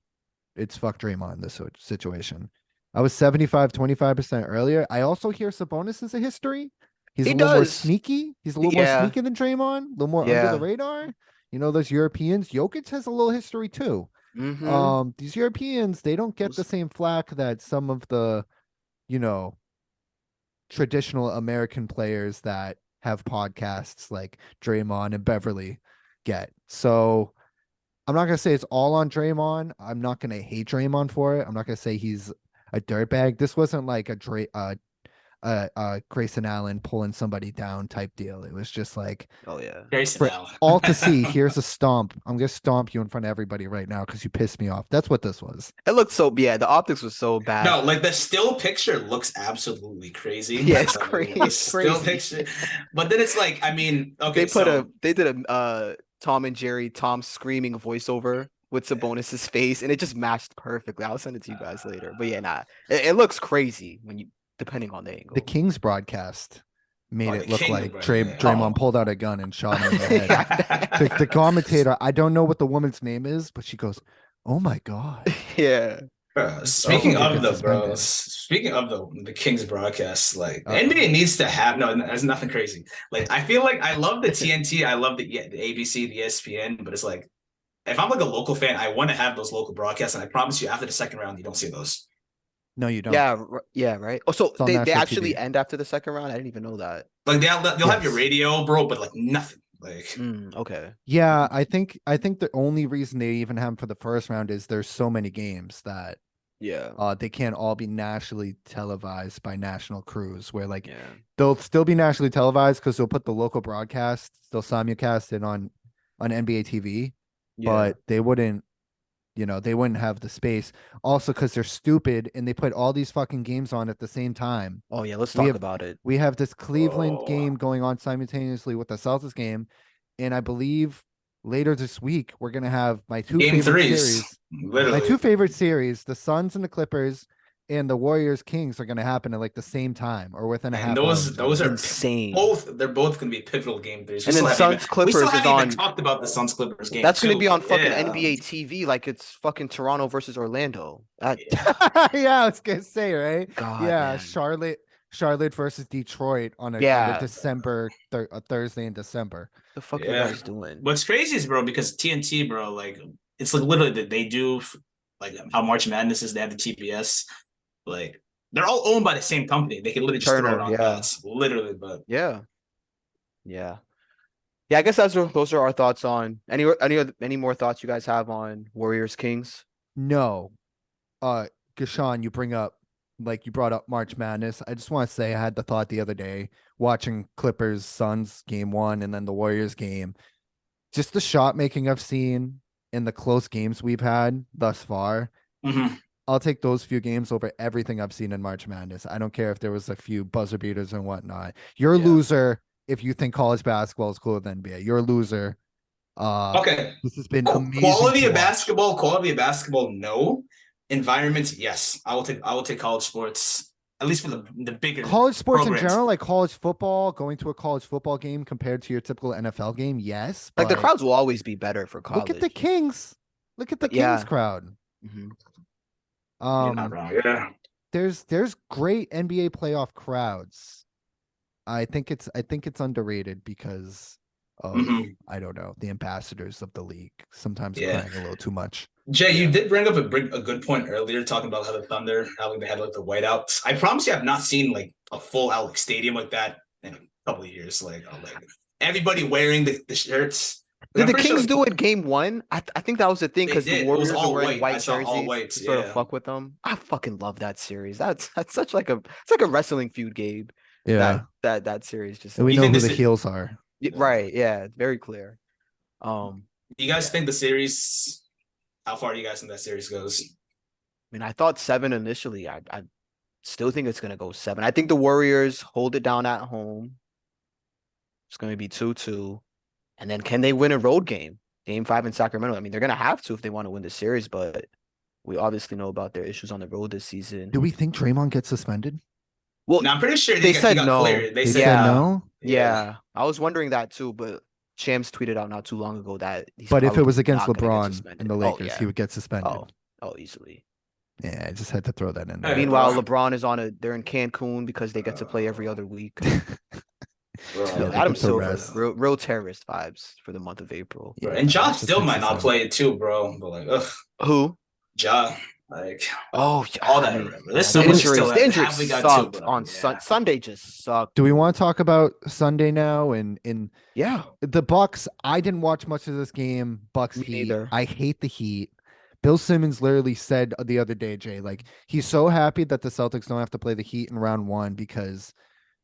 It's fuck Draymond in this situation. I was 75-25% earlier. I also hear Sabonis is a history. He's a He little more does. sneaky. He's a little more Yeah. sneaky than Draymond, a little more under the Yeah. radar. You know, those Europeans. Jokic has a little history too. Mm-hmm. These Europeans, they don't get the same flack that some of the, you know, traditional American players that have podcasts like Draymond and Beverly get. So I'm not gonna say it's all on Draymond. I'm not gonna hate Draymond for it. I'm not gonna say he's a dirtbag. This wasn't like Grayson Allen pulling somebody down type deal. It was just like Oh yeah. Grayson for Allen. all to see. Here's a stomp. I'm gonna stomp you in front of everybody right now because you pissed me off. That's what this was. It looked so yeah, the optics was so bad. No, like the still picture looks absolutely crazy. Yeah, it's Like, crazy. the It's still crazy. picture, but then it's like, I mean, okay, so They did a Tom and Jerry Tom screaming voiceover with Sabonis's face, and it just matched perfectly. I'll send it to you guys later. But yeah, nah, it looks crazy when you depending on the The angle. Kings broadcast made oh, it the look king, like bro. Yeah. Draymond pulled out a gun and shot him in the head. The Yeah. commentator, I don't know what the woman's name is, but she goes, "Oh my god, Yeah. the Speaking king could Oh, of get the bro, suspended." speaking of the Kings broadcast, like the Uh-oh. NBA needs to have no, there's nothing crazy. Like I feel like I love the TNT, I love the ABC, the ESPN, but it's like if I'm like a local fan, I want to have those local broadcasts, and I promise you, after the second round, you don't see those. No, you don't. yeah, yeah, right. Oh, so It's on they national actually TV. end after the second round. I didn't even know that. Like they'll have your Yes. radio, bro, but like nothing. Like Okay. Yeah, I think the only reason they even have them for the first round is there's so many games that Yeah. they can't all be nationally televised by national crews where like Yeah. they'll still be nationally televised because they'll put the local broadcast, they'll simulcast it on NBA TV, Yeah. but they wouldn't have the space. Also, because they're stupid and they put all these fucking games on at the same time. Oh yeah. Let's We talk have about it. we have this Cleveland oh, game going on simultaneously with the Celtics game, and I believe later this week we're gonna have my two game favorite threes, series. My literally. two favorite series, the Suns and the Clippers, and the Warriors Kings are gonna happen at like the same time or within a And half hour of those each those other. are Insane. both they're both gonna be pivotal game threes. And then Suns We still Clippers is haven't even on. talked about the Suns Clippers game That's gonna be too. on fucking Yeah. NBA TV like it's fucking Toronto versus Orlando. That Yeah. Yeah, I was gonna say, right? God, Yeah, man. Charlotte versus Detroit on a Yeah. Thursday in December. The fuck are you Yeah. guys doing? What's crazy is, bro, because TNT, bro, like it's like literally that they do like how March Madness is, they have the TBS. Like they're all owned by the same company. They can literally just throw it Turner, on yeah. dots. Literally, but Yeah. Yeah. Yeah, I guess those are our thoughts on any more thoughts you guys have on Warriors Kings? No, Gashawn, you bring up like you brought up March Madness. I just want to say I had the thought the other day watching Clippers Suns game 1 and then the Warriors game. Just the shot making I've seen in the close games we've had thus far. Mhm. I'll take those few games over everything I've seen in March Madness. I don't care if there was a few buzzer beaters and whatnot. You're a Yeah. loser if you think college basketball is cooler than NBA. You're a loser. Okay. This has been amazing to watch. Quality of basketball, no. Environments, yes. I will take college sports, at least for the bigger College sports in programs. general, like college football, going to a college football game compared to your typical NFL game, yes. Like the But crowds will always be better for college. look at the Kings. Look at the But yeah. Kings crowd. Mhm. You're not wrong. Yeah. There's great NBA playoff crowds. I think it's underrated because of Mhm. I don't know, the ambassadors of the league sometimes Yeah. crying a little too much. Jay, Yeah. you did bring up a good point earlier, talking about how the Thunder, how they had like the whiteouts. I promise you, I've not seen like a full out like, stadium like that in a couple of years. Like everybody wearing the shirts. Did I'm the pretty Kings sure do it game 1? I think that was the thing they because the did. It was Warriors were all wearing white. I white saw all jerseys whites. to sort of Yeah. fuck with them. I fucking love that series. That's such like it's like a wrestling feud game. Yeah. That series just And we You know think who the this is- heels are. right. Yeah, it's very clear. Do you guys Yeah. think the series? How far do you guys think that series goes? I mean, I thought 7 initially. I still think it's gonna go 7. I think the Warriors hold it down at home. It's gonna be 2-2. And then can they win a road game? Game 5 in Sacramento. I mean, they're gonna have to if they want to win the series, but we obviously know about their issues on the road this season. Do we think Draymond gets suspended? Well, Now I'm pretty sure they he said got no. cleared. They They said said yeah. no. Yeah, I was wondering that too, but Shams tweeted out not too long ago that he's But if it probably was against not gonna get LeBron suspended. and the Oh Lakers, yeah. he would get suspended. Oh, easily. Yeah, I just had to throw that in Hey, there. Meanwhile, bro. LeBron is they're in Cancun because they get to play every other week. Bro, Yeah, they Adam get to Silver, rest. real terrorist vibes for the month of April. Bro, Yeah, and Ja just still might fixes not him. play it too, bro. But like, ugh, Who? Ja, like Oh, yeah, all that. I mean, There's yeah, so the much injuries. still The injuries have we got sucked too, bro. on Yeah. Sunday. Just sucked. Do we want to talk about Sunday now? And in Yeah, the Bucks, I didn't watch much of this game. Bucks me Heat. neither. I hate the Heat. Bill Simmons literally said the other day, Jay, like he's so happy that the Celtics don't have to play the Heat in round 1 because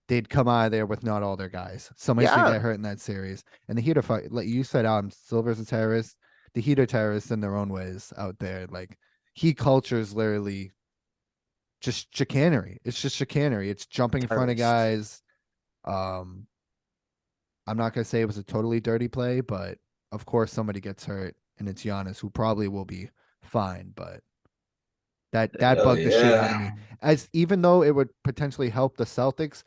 they'd come out of there with not all their guys. Somebody's gonna Yeah, get hurt in that series. And the Heat are like you said, Silver's a terrorist. The Heat are terrorists in their own ways out there. Like Heat culture is literally just chicanery. It's just chicanery. It's jumping in front of terrorists. guys. I'm not gonna say it was a totally dirty play, but of course somebody gets hurt, and it's Giannis who probably will be fine. But that Hell bugged the shit out of yeah. me. As even though it would potentially help the Celtics,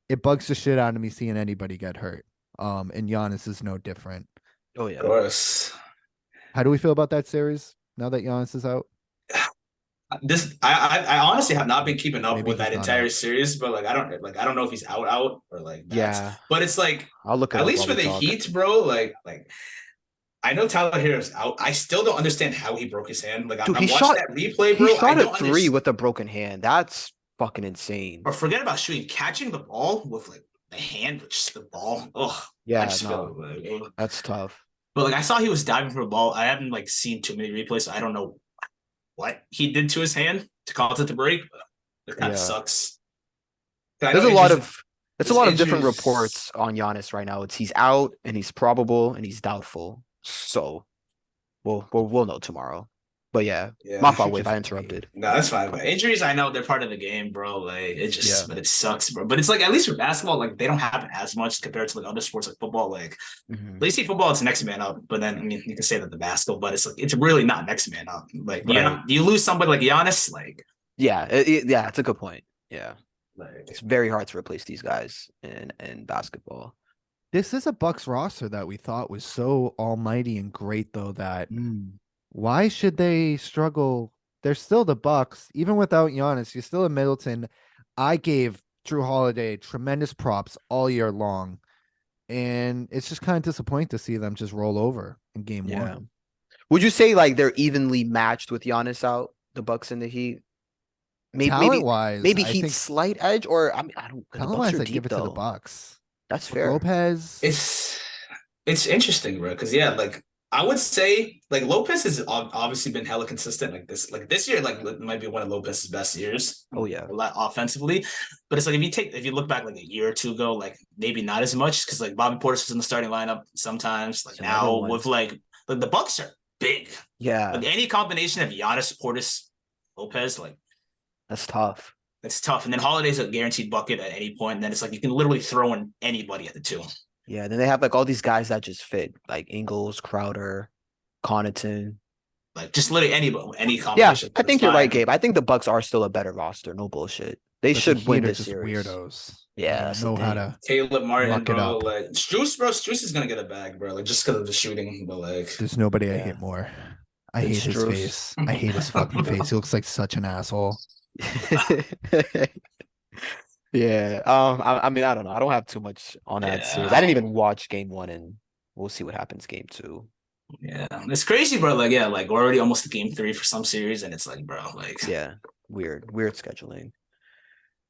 it bugs the shit out of me seeing anybody get hurt. And Giannis is no different. Oh Of yeah. course. How do we feel about that series now that Giannis is out? I honestly have not been keeping up Maybe with he's that not entire out. series, but like I don't know if he's out or like that's Yeah. but it's like I'll look it at up least while for we the talk. Heat, bro, like I know Tyler Hero's out. I still don't understand how he broke his hand. Like Dude, I'm he watching shot- that replay, He bro. I shot a don't 3 understand. with a broken hand. That's fucking insane. Or forget about shooting, catching the ball with like the hand, with just the ball. Ugh. I Yeah, just no, feel like, ugh. that's tough. But like I saw he was diving for a ball. I haven't like seen too many replays, so I don't know what he did to his hand to cause it to break. It kind of Yeah. sucks. I There's know a lot injuries- of it's a there's lot of different injuries- reports on Giannis right now. It's he's out and he's probable and he's doubtful. So we'll know tomorrow. But yeah, Yeah. my fault, Wave. I interrupted. No, that's fine. But injuries, I know they're part of the game, bro. Like it just, Yeah. but it sucks, bro. But it's like at least for basketball, like they don't happen as much compared to like other sports like football. Like Mhm. at least see football, it's next man up. But then I mean, you can say that the basketball, but it's like it's really not next man up. Like you know, Right. you lose somebody like Giannis, like Yeah, yeah, it's a good point. Yeah, it's very hard to replace these guys in basketball. This is a Bucks roster that we thought was so almighty and great, though, that why should they struggle? They're still the Bucks, even without Giannis. You're still in Middleton. I gave Drew Holiday tremendous props all year long, and it's just kind of disappointing to see them just roll over in game Yeah. 1. Would you say like they're evenly matched with Giannis out, the Bucks and the Heat? Maybe Talent wise, maybe I Heat think slight edge, or I mean I don't. 'Cause the talent Bucks wise, are I give deep it to the though. Bucks. That's Brook fair. Lopez, it's interesting, bro. Because yeah, like I would say like Lopez has obviously been hella consistent like this year like might be one of Lopez's best years Oh yeah. a lot offensively, but it's like if you look back like a year or two ago, like maybe not as much because like Bobby Portis was in the starting lineup sometimes. Like It's another now one. with like the Bucks are big. Yeah, Like any combination of Giannis, Portis, Lopez, like that's tough. it's tough. And then Holiday's a guaranteed bucket at any point. And then it's like you can literally throw in anybody at the two. Yeah, then they have like all these guys that just fit, like Ingles, Crowder, Connaughton. Like just literally anybody, any Yeah, combination. I It's think you're right, fine. Gabe. I think the Bucks are still a better roster. No bullshit. They But the should win Heat are this just series. weirdos. Yeah, They that's the know how thing. to Caleb Martin, muck it bro. up. Like Struce is gonna get a bag, bro. Like just because of the shooting, but like There's nobody I Yeah, hate more. I then hate his Strus. face. I hate his fucking face. He looks like such an asshole. Yeah. I mean, I don't know. I don't have too much on that series. I yeah, didn't even watch game one, and we'll see what happens game two. yeah, it's crazy, bro. Like yeah, like we're already almost to game three for some series, and it's like, bro, like Yeah. Weird scheduling.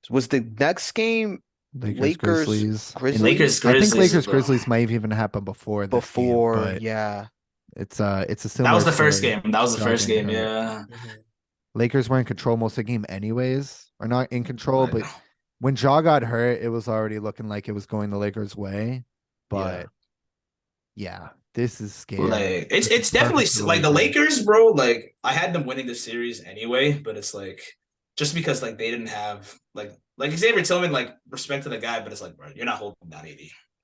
Was the next game Lakers Lakers Grizzlies. Lakers Grizzlies I think Grizzlies, Lakers bro. Grizzlies might even happen before this game, before? but Yeah. it's a That was similar the first story. game. That was the Ja first getting game. hurt. Yeah, Mhm. Lakers were in control most of the game anyways, or not in control, like but when Ja got hurt, it was already looking like it was going the Lakers' way. Yeah. But yeah, this is like scary. it's This is it's definitely perfect for the like the Lakers. Lakers, bro. Like I had them winning the series anyway, but it's like just because like they didn't have like Xavier Tillman, like respect to the guy, but it's like, bro, you're not holding down AD.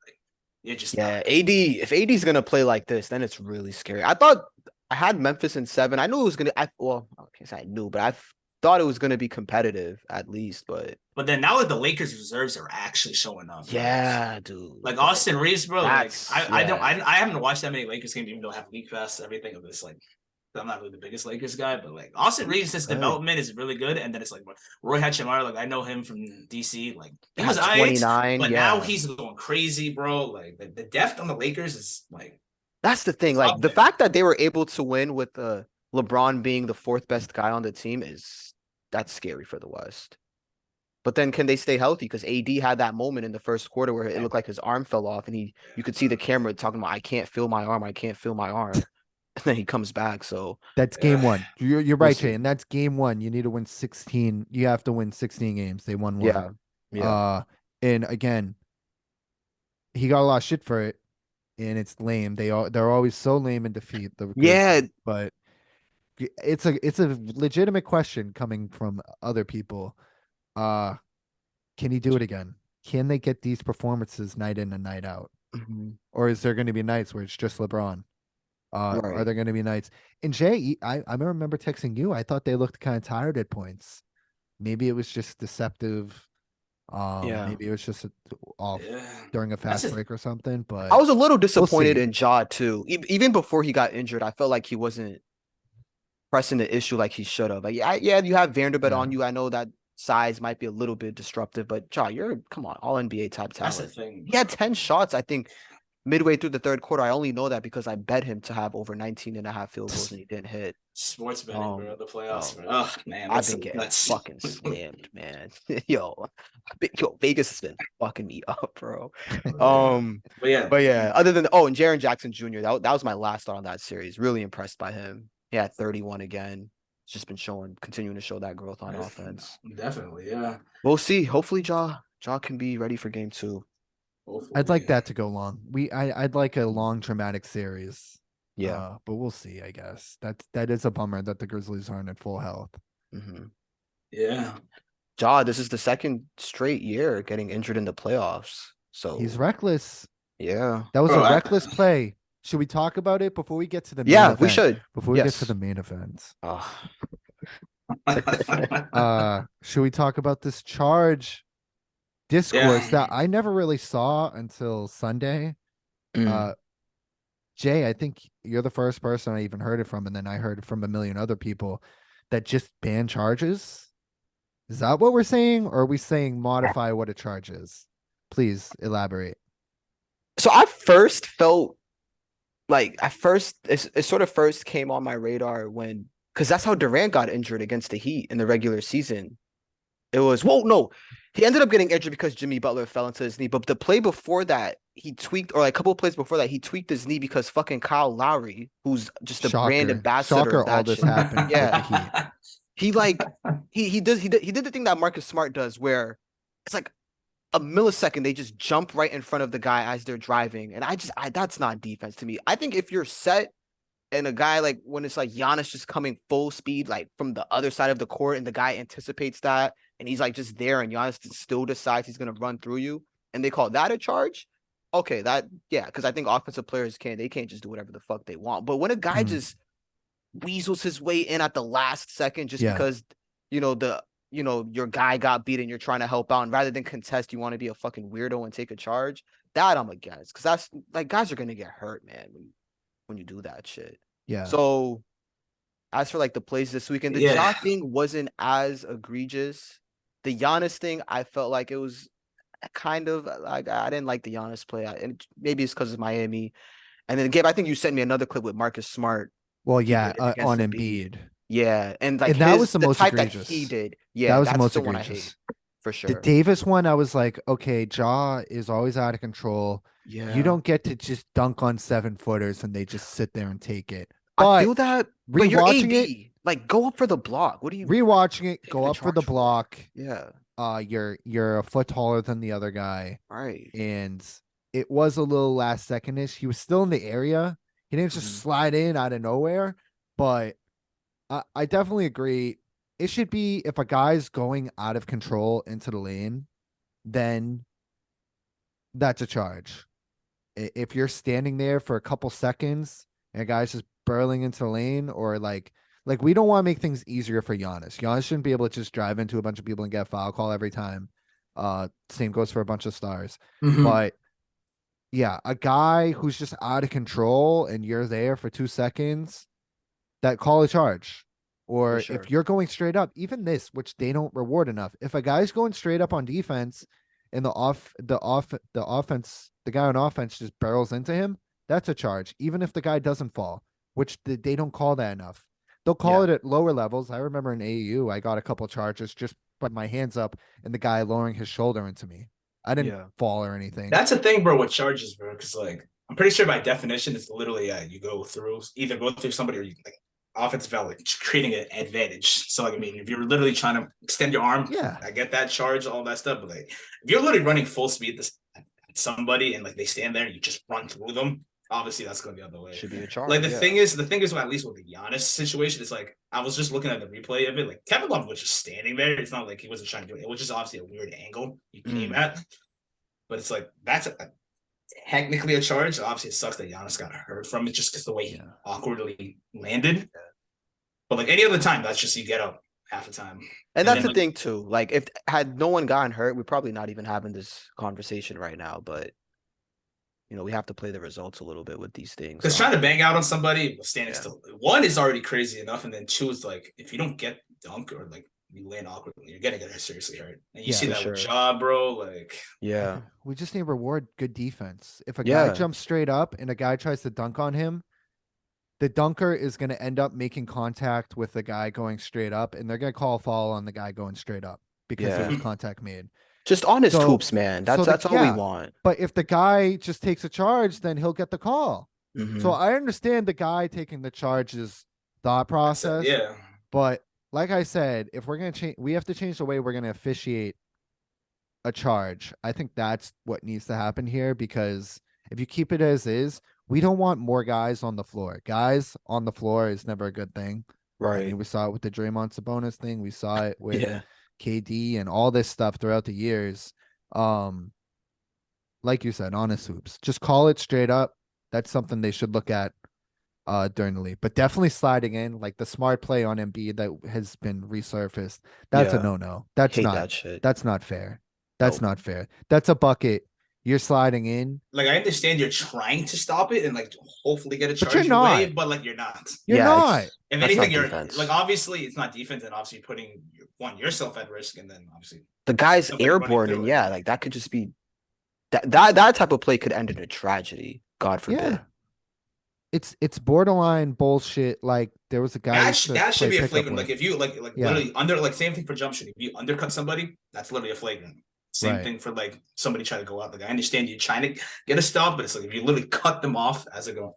Like you're just Yeah. not. AD, if AD's gonna play like this, then it's really scary. I thought I had Memphis in 7. I knew it was gonna I can't say I knew, but thought it was gonna be competitive at least, but But then now that the Lakers reserves are actually showing up, yeah, dude. like Austin Reeves, bro. Like That's I don't yeah. I haven't watched that many Lakers games, even though I have League Pass, everything of this. Like I'm not really the biggest Lakers guy, but like Austin Reeves, He's his good. development is really good. And then it's like Roy Hachimura, like I know him from DC. Like he was At alright, 29, but now yeah. he's going crazy, bro. Like the depth on the Lakers is like That's the thing. it's Like up the there. fact that they were able to win with LeBron being the fourth best guy on the team that's scary for the West. But then can they stay healthy? Because AD had that moment in the first quarter where it looked like his arm fell off, and you could see the camera talking about, I can't feel my arm, I can't feel my arm. And then he comes back. So That's game Yeah. one. You're we'll right, Jay, see. and that's game one. You need to win 16. You have to win 16 games. They won one. Yeah. Yeah. And again, he got a lot of shit for it, and it's lame. They're always so lame in defeat, the Yeah. Grizzlies, but it's a legitimate question coming from other people. Uh, can he do it again? Can they get these performances night in and night out? Mhm. Or is there going to be nights where it's just LeBron? Are Right. there going to be nights? And Jay, I remember texting you. I thought they looked kind of tired at points. Maybe it was just deceptive. Yeah. Maybe it was just off Yeah. during a That's fast a break or something. I But was a little disappointed see. in Ja too. Even before he got injured, I felt like he wasn't pressing the issue like he should have. Like, yeah, you have Vanderbilt Yeah. on you. I know that size might be a little bit disruptive, but Ja, come on, all NBA type that's the talent. thing. He had 10 shots, I think, midway through the third quarter. I only know that because I bet him to have over 19 and a half field goals and he didn't hit. Sports betting, bro. The playoffs, Oh, bro. Oh man, I've that's been getting nuts. fucking slammed, man. Yo, Vegas has been fucking me up, bro. Yeah. Um, But yeah, but yeah, other than and Jaren Jackson Jr. That was my last thought on that series. Really impressed by him. He had 31 again. It's just been continuing to show that growth on offense. definitely, yeah. We'll see. Hopefully, Ja can be ready for game 2. I'd like Hopefully. that to go long. I'd like a long dramatic series. Yeah. But we'll see, I guess. That is a bummer that the Grizzlies aren't at full health. Mm-hmm. Yeah. This is the second straight year getting injured in the playoffs. So He's reckless. yeah. That was Bro, a reckless play. Should we talk about it before we get to the main Yeah, event? we should. Before we get to Yes. the main event. Oh. Should we talk about this charge discourse Yeah. that I never really saw until Sunday? Mm. Jay, I think you're the first person I even heard it from, and then I heard it from a million other people that just ban charges. Is that what we're saying, or are we saying modify what a charge is? Please elaborate. So I first felt like it sort of first came on my radar because that's how Durant got injured against the Heat in the regular season. It was, whoa, no, he ended up getting injured because Jimmy Butler fell into his knee. But the play before that, he tweaked, or like a couple of plays before that, he tweaked his knee because fucking Kyle Lowry, who's just a brand ambassador Shocker, of all that this shit. happened with the Yeah, Heat. he like he did the thing that Marcus Smart does, where it's like a millisecond they just jump right in front of the guy as they're driving, and that's not defense to me. I think if you're set and a guy like when it's like Giannis just coming full speed like from the other side of the court, and the guy anticipates that, and he's like just there, and Giannis still decides he's gonna run through you, and they call that a charge. Okay, that yeah, because I think offensive players can't just do whatever the fuck they want. But when a guy just weasels his way in at the last second just because your guy got beat and you're trying to help out, and rather than contest, you want to be a fucking weirdo and take a charge, that I'm against, because that's like guys are gonna get hurt, man, when you do that shit. Yeah. So as for like the plays this weekend, the Ja thing wasn't as egregious. The Giannis thing, I felt like it was kind of like I didn't like the Giannis play, and maybe it's because of Miami. And then Gabe, I think you sent me another clip with Marcus Smart. Well, He yeah, did against on Embiid. Embiid. Yeah, and like And that was the the most type that he egregious. did. That Yeah, was the that's most the one I hate egregious. for The sure. Davis one, I was like, okay, Ja is always out of control. Yeah, You don't get to just dunk on 7-footers and they just sit there and take it. I But feel that. But you're rewatching it, AB. Like, go up for the block. What do you rewatching it, go taking a up for the charge for? block. Yeah, You're a foot taller than the other guy, right. and it was a little last second-ish. He was still in the area. He didn't just slide in out of nowhere, but I definitely agree. It should be if a guy's going out of control into the lane, then that's a charge. If you're standing there for a couple seconds and a guy's just burling into the lane, or like we don't want to make things easier for Giannis. Giannis shouldn't be able to just drive into a bunch of people and get a foul call every time. Same goes for a bunch of stars. But yeah, a guy who's just out of control and you're there for 2 seconds, that call a charge. Or sure. if you're going straight up, even this, which they don't reward enough. If a guy's going straight up on defense and the offense, the guy on offense just barrels into him, that's a charge, even if the guy doesn't fall, which they don't call that enough. They'll call it at lower levels. I remember in AAU, I got a couple charges just by my hands up and the guy lowering his shoulder into me. I didn't fall or anything. That's a thing, bro, with charges, bro, because like I'm pretty sure by definition it's literally you either go through somebody, or you like offensive foul, like creating an advantage. So like I mean, if you're literally trying to extend your arm, I get that charge, all that stuff. But like if you're literally running full speed at somebody and like they stand there and you just run through them, obviously that's going the other way. Should be a charge. Like the thing is, at least with the Giannis situation, it's like I was just looking at the replay of it. Like Kevin Love was just standing there. It's not like he wasn't trying to do it. It was just obviously a weird angle he came at. But it's like that's technically a charge. Obviously, it sucks that Giannis got hurt from it just because the way he awkwardly landed. But like any other time, that's just you get up half the time. And that's the thing too. Like if had no one gotten hurt, we're probably not even having this conversation right now. But we have to play the results a little bit with these things. Because trying to bang out on somebody standing still, one is already crazy enough, and then two is like if you don't get dunk or like you land awkwardly, you're gonna get seriously hurt. And you see that with Ja, bro. Like, we just need to reward good defense. If a guy jumps straight up and a guy tries to dunk on him, the dunker is going to end up making contact with the guy going straight up, and they're going to call a foul on the guy going straight up because there was contact made. Just honest hoops, man. That's all we want. But if the guy just takes a charge, then he'll get the call. So I understand the guy taking the charge's thought process. But like I said, if we're going to change, we have to change the way we're going to officiate a charge. I think that's what needs to happen here, because if you keep it as is, we don't want more guys on the floor. Guys on the floor is never a good thing. Right. I mean, we saw it with the Draymond Sabonis thing. We saw it with KD and all this stuff throughout the years. Like you said, honest hoops. Just call it straight up. That's something they should look at during the league. But definitely sliding in, like the smart play on Embiid that has been resurfaced. That's a no-no. That's not fair. That's not fair. That's a bucket. You're sliding in. Like I understand you're trying to stop it and like hopefully get a charge away, but like you're not. You're not. If anything, you're like obviously it's not defense, and obviously putting yourself at risk, and then obviously the guy's airborne, and like that could just be that type of play could end in a tragedy. God forbid. Yeah. It's borderline bullshit. Like there was a guy that should be a flagrant. Like if you like literally under, like same thing for jump shooting. If you undercut somebody, that's literally a flagrant. Same Right. thing for like somebody trying to go out. Like I understand you're trying to get a stop, but it's like if you literally cut them off as it go,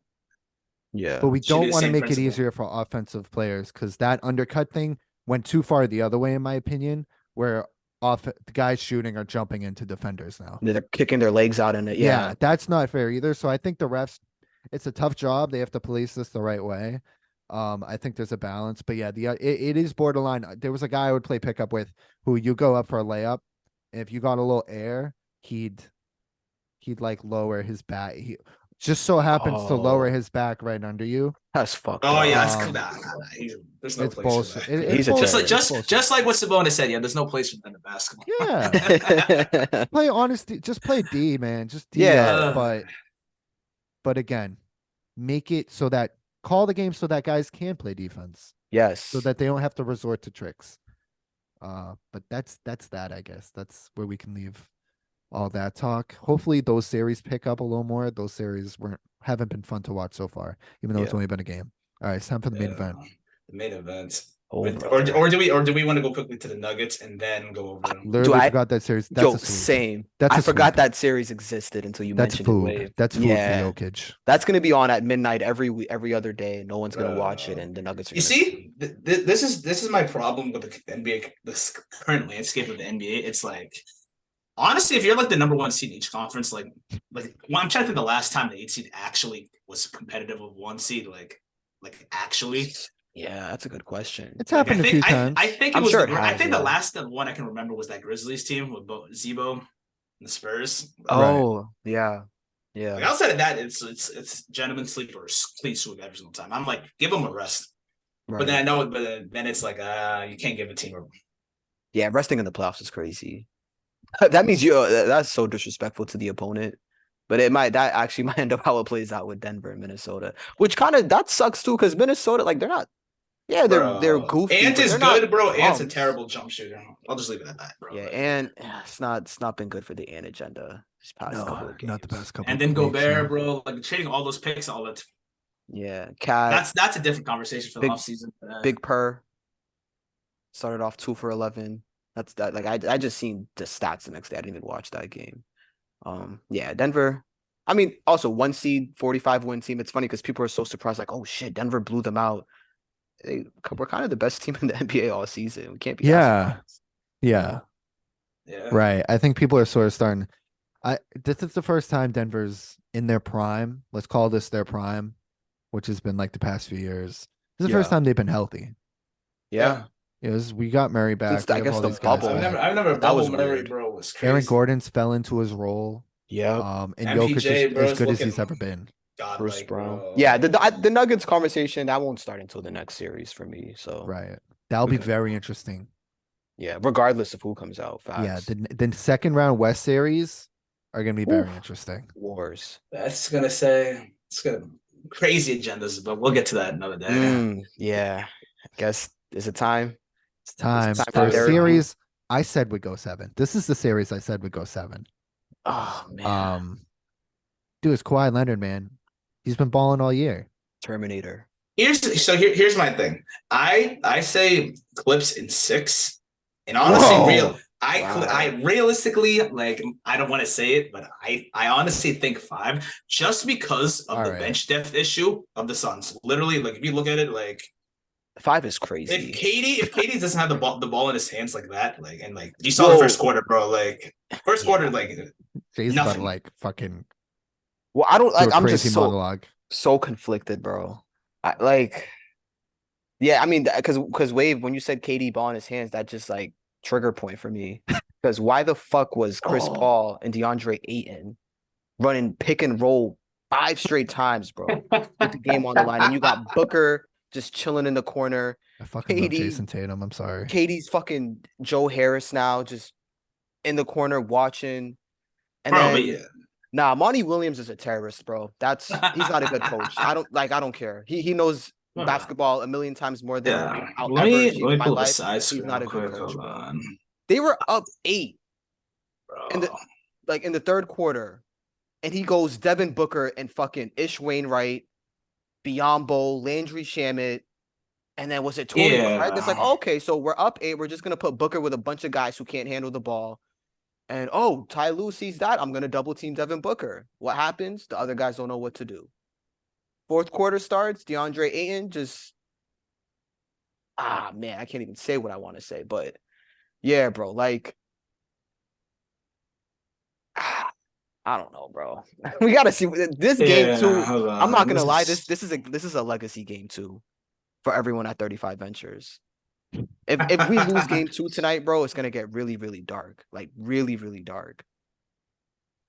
Yeah. But we should be don't the want to same make it principle. easier for offensive players because that undercut thing went too far the other way, in my opinion, where the guys shooting are jumping into defenders now. They're kicking their legs out in it. Yeah, Yeah. that's not fair either. So I think the refs, it's a tough job. They have to police this the right way. I think there's a balance, but yeah, it is borderline. There was a guy I would play pickup with who you go up for a layup. And if you got a little air, he'd like lower his back. He just so happens to lower Oh, his back right under you. that's fucked Oh yeah, up. that's Um, there's no It's place for bullshit. that. It's He's a Just like bullshit. It's terrorist. bullshit. just like what Sabonis said, yeah, there's no place for that in basketball. Yeah, play honesty. Just play D, man. Just D Yeah. up. But again, make it so that call the game so that guys can play defense, Yes. so that they don't have to resort to tricks. But that's that. I guess that's where we can leave all that talk. Hopefully, those series pick up a little more. Those series haven't been fun to watch so far, even though it's Yeah. only been a game. All right, it's time for the main Yeah, event. the main event. Over. Or do we want to go quickly to the Nuggets and then go over them? Literally I- forgot that series. That's Yo, a sweep. same. That's I a forgot sweep. that series existed until you That's mentioned it. food. Wave. That's food Yeah. for Jokic. That's gonna be on at midnight every other day. No one's gonna watch it, and the Nuggets are. You gonna see, this is my problem with the NBA, this current landscape of the NBA. It's like honestly, if you're like the number one seed in each conference, like well, I'm trying to think the last time the 8 seed actually was competitive with 1 seed, like actually. Yeah, that's a good question. It's Like, happened a few times. I think it I'm was. sure it I has, think yeah. the last one I can remember was that Grizzlies team with both Zebo and the Spurs. Oh, yeah. Yeah. Like outside of that, it's gentlemen sleep or clean sweep every single time. I'm like, give them a rest. Right. But then I know, but then it's like, you can't give a team a. Yeah, resting in the playoffs is crazy. That means that's so disrespectful to the opponent. But that actually might end up how it plays out with Denver and Minnesota, which kind of that sucks too, because Minnesota, like they're not. Yeah, they're goofy. Ant but is they're not good, bro. Ant's a bums. terrible jump shooter. I'll just leave it at that, bro. Yeah, and it's not been good for the Ant agenda this past couple of games. Not the best couple. And then of weeks, Gobert, no. bro, like trading all those picks, all that. Yeah, Cat. That's a different conversation for the Big- offseason. Big Purr started off 2 for 11. That's that. Like I just seen the stats the next day. I didn't even watch that game. Yeah, Denver. I mean, also 1 seed, 45 win team. It's funny because people are so surprised, like, oh shit, Denver blew them out. We're kind of the best team in the NBA all season. We can't be. Yeah. Yeah. Yeah. Right. I think people are sort of starting. This is the first time Denver's in their prime. Let's call this their prime, which has been like the past few years. This is the first Yeah. time they've been healthy. Yeah. We got Murray back. Since, I we have guess all the these guys bubble. back. I've never That was bubble Murray, weird. bro. Was crazy. Aaron Gordon's fell into his role. Yeah. And MPJ, Jokic is bro, as is good as he's looking ever been. Bruce godlike, Brown. bro. Yeah, the Nuggets conversation that won't start until the next series for me. So Right. That'll be Okay. very interesting. yeah, regardless of who comes out. Yeah. Facts. The second round West series are going to be very Oof. interesting. Wars. That's gonna say it's gonna crazy agendas, but we'll get to that another day. Yeah. I guess is it time? It's time time for a for therapy. series. I said would go 7. This is the series I said would go 7. Oh man. Dude, it's Kawhi Leonard, man. He's been balling all year. Terminator. Here's my thing. I say Clips in 6, and honestly, Whoa. I realistically, like, I don't want to say it, but I honestly think 5, just because of All the right. bench depth issue of the Suns. Literally, like if you look at it, like 5 is crazy. if KD doesn't have the ball in his hands like that, like, and like you saw Whoa. the first quarter, bro, like first Yeah. quarter, like Jay's about to nothing. like fucking Well, I don't do like. a I'm crazy just monologue. so conflicted, bro. Yeah, I mean, because Wave, when you said KD ball in his hands, that just like trigger point for me. Because why the fuck was Chris Paul and DeAndre Ayton running pick and roll 5 straight times, bro, with the game on the line, and you got Booker just chilling in the corner. I fucking love KD Jason Tatum. I'm sorry. KD's fucking Joe Harris now, just in the corner watching. And Bro, then but yeah. nah, Monty Williams is a terrorist, bro. He's not a good coach. I don't care. He knows basketball a million times more than Yeah. I'll Let ever me achieve in my pull the life. side He's screen not real a good quick. coach, Hold bro. on, They were up 8 bro. in the third quarter, and he goes Devin Booker and fucking Ish Wainwright, Biyombo, Landry Shamet, and then was it Torrey Craig? It's like, okay, so we're up 8. We're just gonna put Booker with a bunch of guys who can't handle the ball. And oh, Ty Lue sees that. I'm gonna double team Devin Booker. What happens? The other guys don't know what to do. Fourth quarter starts. DeAndre Ayton just man, I can't even say what I want to say, but yeah, bro. Like I don't know, bro. We gotta see this game Yeah, too. hold I'm not on. gonna lie. This is a legacy game too for everyone at 35 Ventures. If we lose game 2 tonight, bro, it's gonna get really, really dark. Like really, really dark.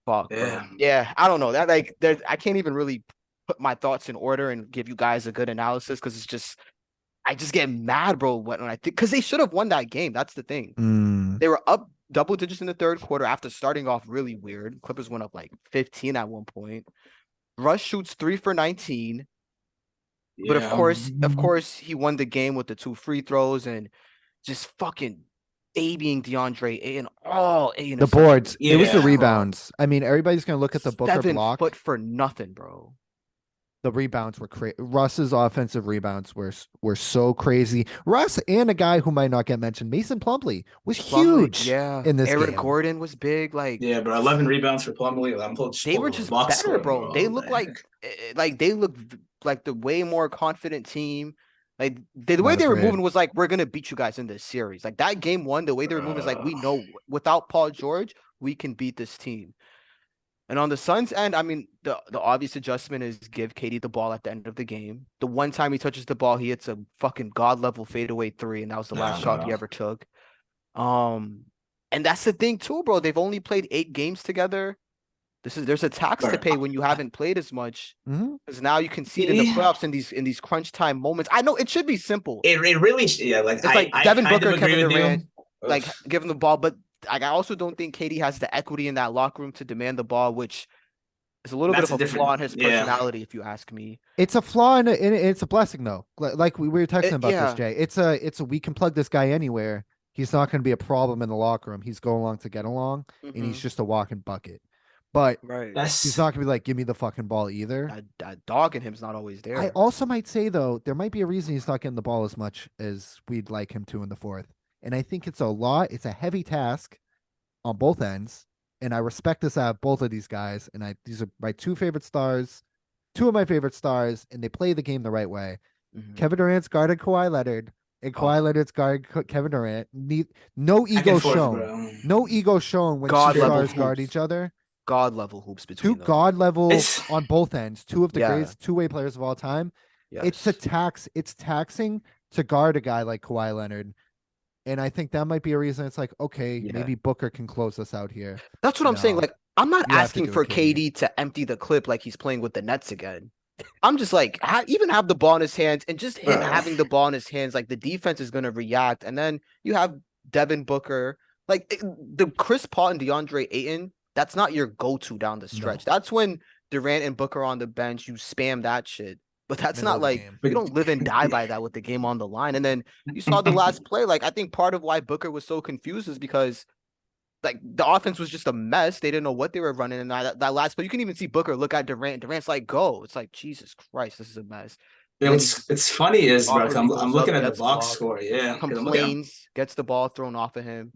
Fuck, bro. Yeah. Yeah, I don't know. That like there I can't even really put my thoughts in order and give you guys a good analysis because it's just I just get mad, bro, when I think because they should have won that game. That's the thing. Mm. They were up double digits in the third quarter after starting off really weird. Clippers went up like 15 at one point. Russ shoots 3 for 19. But of Yeah. course, he won the game with the 2 free throws and just fucking babying DeAndre Ayton all Ayton The is such a boards. It was the Yeah. rebounds. I mean, everybody's gonna look at the Booker 7 foot block. for nothing, bro. The rebounds were crazy. Russ's offensive rebounds were so crazy. Russ and a guy who might not get mentioned, Mason Plumlee, was Plumlee, huge yeah. in this Eric game. Gordon was big. Like Yeah, bro. 11 rebounds for Plumlee. I'm they were pulling the just box better, score, bro. They bro. look like they look like the way more confident team. Like the way Not they were afraid. moving was like we're gonna beat you guys in this series. Like that game 1, the way they were moving is like we know without Paul George we can beat this team. And on the Suns' end, I mean, the obvious adjustment is give KD the ball at the end of the game. The one time he touches the ball, he hits a fucking god level fadeaway 3, and that was the last shot he ever took. Um, and that's the thing too, bro. They've only played 8 games together. There's a tax to Bro, pay when you haven't played as much. Mhm. Because now you can see it in the playoffs in these crunch time moments. I know it should be simple. it really, yeah, like It's like I Devin kind of Booker, agree Kevin with Durant, you. like give him the ball, but like, I also don't think KD has the equity in that locker room to demand the ball, which is a little bit That's of a a flaw in different, his yeah. personality, if you ask me. It's a flaw and it's a blessing though. Like we were texting about this, Yeah. Jay. It's a we can plug this guy anywhere. He's not going to be a problem in the locker room. He's going along to get along, and he's just a walking bucket. But Right. he's That's not going to be like, give me the fucking ball either. That dog in him's not always I there. also might say though, there might be a reason he's not getting the ball as much as we'd like him to in the fourth. And I think it's a lot. It's a heavy task on both ends. And I respect this out of both of these guys. And these are my two favorite stars, two of my favorite stars, and they play the game the right way. Mhm. Kevin Durant's guarded Kawhi Leonard, and Kawhi Leonard's guarded Kevin Durant. No back ego and forth, shown. bro. No ego shown when God two level stars guard hoops. each other. God level hoops Two between them. god level It's on both ends. Two of the Yeah. greatest two-way players of all time. It's a Yes. tax. It's taxing to guard a guy like Kawhi Leonard. And I think that might be a reason it's like, okay, Yeah. maybe Booker can close us out here. That's what I'm saying. No. Like, I'm not You have to asking do for it, KD. KD to empty the clip like he's playing with the Nets again. I'm just like, even have the ball in his hands, and just him Bro. having the ball in his hands, like the defense is gonna react, and then you have Devin Booker, like the Chris Paul and DeAndre Ayton. That's not your go-to down the stretch. No. That's when Durant and Booker are on the bench, you spam that shit. But that's Middle not of the like game. you don't live and die by that with the game on the line. And then you saw the last play. Like I think part of why Booker was so confused is because like the offense was just a mess. They didn't know what they were running. And that last play, you can even see Booker look at Durant. Durant's like, go. It's like, Jesus Christ, this is a mess. You know, And then it's funny is, bro, 'cause awkwardly I'm goes looking up, at the gets box blocked, score. Yeah, 'cause I'm looking at, complains, gets the ball thrown off of him.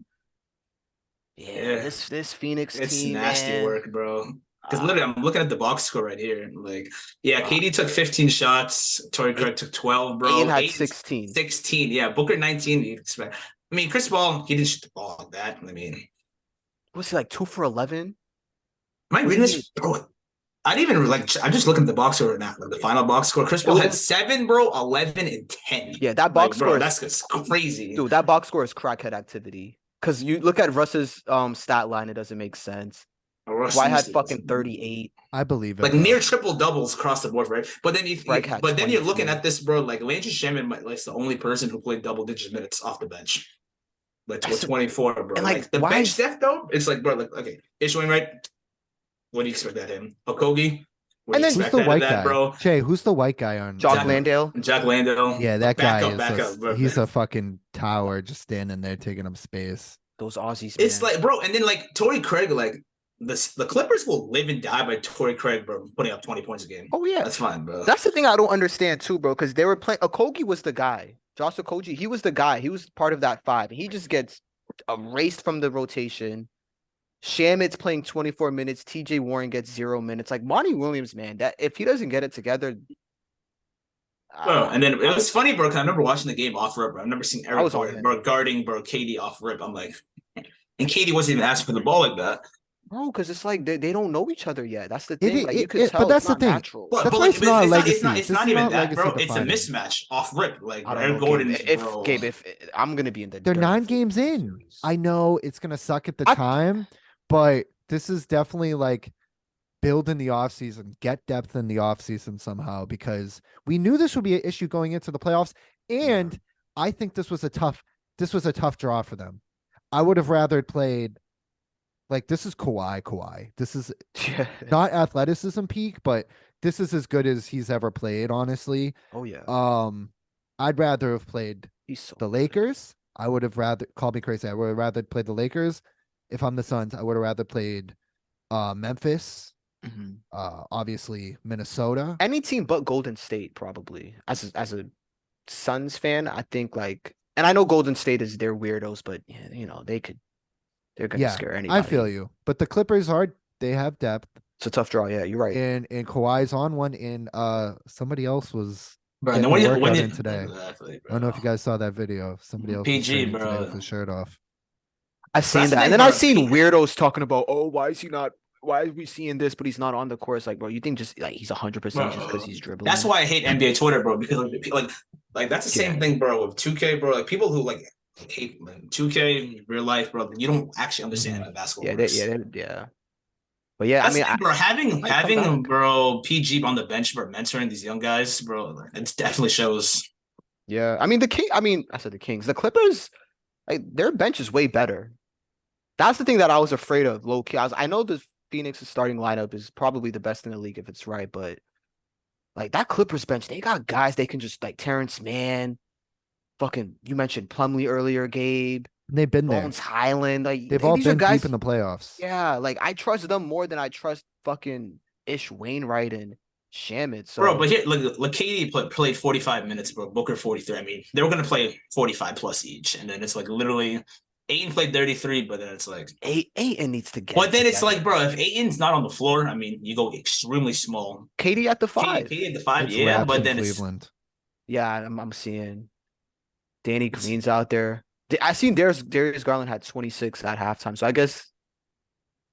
Yeah, yeah, this Phoenix it's team, nasty man. work, bro. Because literally, I'm looking at the box score right here. Like, yeah, KD took 15 shots. Torrey Craig took 12, bro. Ayton had Ayton 16. 16. Yeah, Booker 19. You'd expect. I mean, Chris Paul, he didn't shoot the ball like that. I mean, Was he like 2 for 11? am I reading this, bro? I didn't even like. I'm just looking at the box score now. Like the final box score. Chris Paul had 7, bro, 11 and 10. Yeah, that box bro, score that's just crazy. dude, that box score is crackhead activity. Because you look at Russ's stat line, it doesn't make sense. Why had fucking 38? I believe it. Like bro. near triple doubles across the board, right? But then Greg had but then you're 22. looking at this, bro. Like Landry Shaman might like the only person who played double digit minutes off the bench. Like with 24, bro. And, like the why bench is- depth though, it's like, bro, like okay, issuing right. What do you expect at him? Okogie? What And do you then- Who's expect the out of white that, guy? bro? Jay, who's the white guy on? Jock Jack- Landale? Jack Landale. Yeah, that guy is back up, bro. he's a fucking tower just standing there taking up space. Those Aussies, man. It's like, bro, and then like Torrey Craig, like the Clippers will live and die by Torrey Craig, bro, putting up 20 points a game. Oh yeah, That's fine, bro. that's the thing I don't understand too, bro. Because they were playing. Okogie was the guy. Josh Okogie, he was the guy. He was part of that 5. He just gets erased from the rotation. Shamit's playing 24 minutes. TJ Warren gets 0 minutes. Like Monty Williams, man, that if he doesn't get it together, Bro, uh, and then it was funny, bro. Cause I remember watching the game off rip. Bro. I've never seen I Eric was on Gordon, bro, him, guarding bro KD off rip. I'm like, and KD wasn't even asking for the ball like that. bro, because it's like they don't know each other yet. That's the It, thing. it, Like you it, could it- but tell it's that's the not thing. natural. But That's but why like it's not a it's not legacy. it's This not is even not that, legacy bro. It's a defining. mismatch off rip. Like I don't Eric know, Gabe. Gordon's If bro. Gabe, if I'm gonna be in the They're dirt 9 for games the in. series. I know it's gonna suck at the I time, but this is definitely like build in the offseason, get depth in the offseason somehow, because we knew this would be an issue going into the playoffs. And I think this was a tough draw for them. I would have rather played like this is Kawhi. This is yeah. not athleticism peak, but this is as good as he's ever played, honestly. Oh yeah. I'd rather have played He's so the good. Lakers. I would have rather call me crazy. I would have rather played the Lakers. If I'm the Suns, I would have rather played Memphis, Mhm. obviously Minnesota. Any team but Golden State, probably. As a Suns fan, I think like, and I know Golden State is their weirdos, but yeah, they're gonna Yeah, scare I feel anybody. you. But the Clippers are they have depth, It's a tough draw. Yeah, you're right. and Kawhi's on one, and somebody else was Bro, and then getting a when workout you in today. exactly, I don't know bro. if you guys saw that video. Somebody else was PG, training today with bro. his shirt off. I But seen that's the that, and thing, then I bro. seen weirdos talking about, oh, why is he not? Why are we seeing this, but he's not on the course? Like, bro, you think just like he's 100% just because Bro, he's that's dribbling? why I hate NBA Twitter, bro. Because like that's the same Yeah, thing, bro. With 2K, bro. Like people who like hate like, 2K real life, bro. You don't actually understand Mhm. how basketball yeah, works. yeah. But yeah, I That's the mean, thing, bro. I might come Having back. bro PG on the bench, bro, mentoring these young guys, bro. It definitely shows. Yeah, I mean the King. I mean, I said the Kings. The Clippers, like their bench is way better. That's the thing that I was afraid of, low key. I know the Phoenix's starting lineup is probably the best in the league if it's right, but like that Clippers bench, they got guys they can just like Terrence Mann, fucking you mentioned Plumlee earlier, Gabe, And they've been there. Bones Highland. Like They've all these are been deep in guys, the playoffs. yeah, like I trust them more than I trust fucking Ish Wainwright and Shamit. Bro, but So here, look, KD played 45 minutes, bro. Booker 43. I mean, they were gonna play 45 plus each, and then it's like literally Aiton played 33, but then it's like, Aiton needs to get but it then it's like, together. bro, if Aiton's not on the floor, I mean, you go extremely small. KD at the five. KD at the five, It's yeah, Raps but in then it's Cleveland. Yeah, I'm seeing Danny Green's out there. I seen Darius Garland had 26 at halftime. So I guess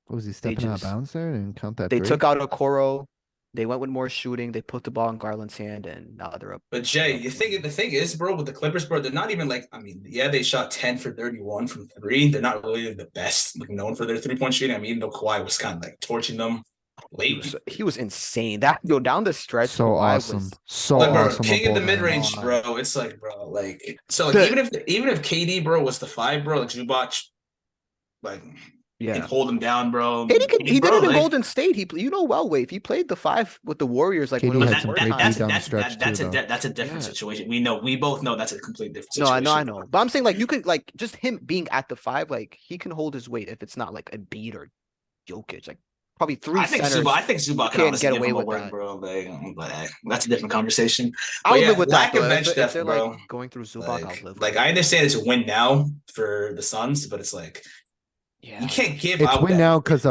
What was he they stepping out of just bounds there and count that they three? took out Okoro. They went with more shooting. They put the ball in Garland's hand, and now they're up. But They're Jay, up you think 20. the thing is, bro, with the Clippers, bro, they're not even like, I mean, yeah, they shot 10 for 31 from three. They're not really the best, like known for their 3-point shooting. I mean, though Kawhi was kind of like torching them late. He was insane. That go down the stretch. So Kawhi awesome. was So Like, bro, awesome on king of the both mid ends. range, on. bro. It's like, bro, like, so like The even if KD, bro, was the five, bro, like Zubac, like he can yeah. hold him down, bro. KD I could, mean, he did bro, it in like, Golden State. You know well, Wave. He played the five with the Warriors like when it KD but was had that some that great D that's wartime. down the that stretch that too, though. that's a different Yeah. situation. We both know that's a completely different No, I situation, bro. know. But I'm saying like you could like just him being at the five, like he can hold his weight if it's not like a beat or Jokic. Like probably three centers I think Zubac can can't honestly get give away him a with work, that. bro. Like, but that's a different conversation. I But would live yeah, with that lack though. of bench If depth, they're like bro. going through Zubac, I'll Like, live with like it. I understand it's a win now for the Suns, but it's like you Yeah. can't give It's out win that. now because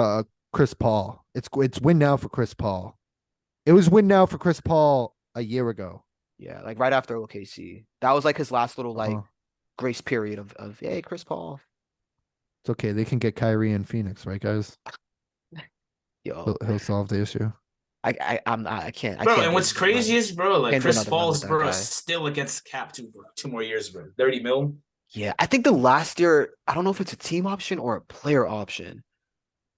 Chris Paul. It's win now for Chris Paul. It was win now for Chris Paul a year ago. Yeah. Like right after OKC. That was like his last little like Uh-huh. grace period of hey, Chris Paul. It's okay. They can get Kyrie in Phoenix, right, guys? Yo. He'll solve the issue. I'm not I Bro, can't and do what's another run. crazy is, bro, like Can't do Chris another run with Paul's, that bro, guy. still against cap two more years, bro. 30 mil. Yeah. I think the last year, I don't know if it's a team option or a player option.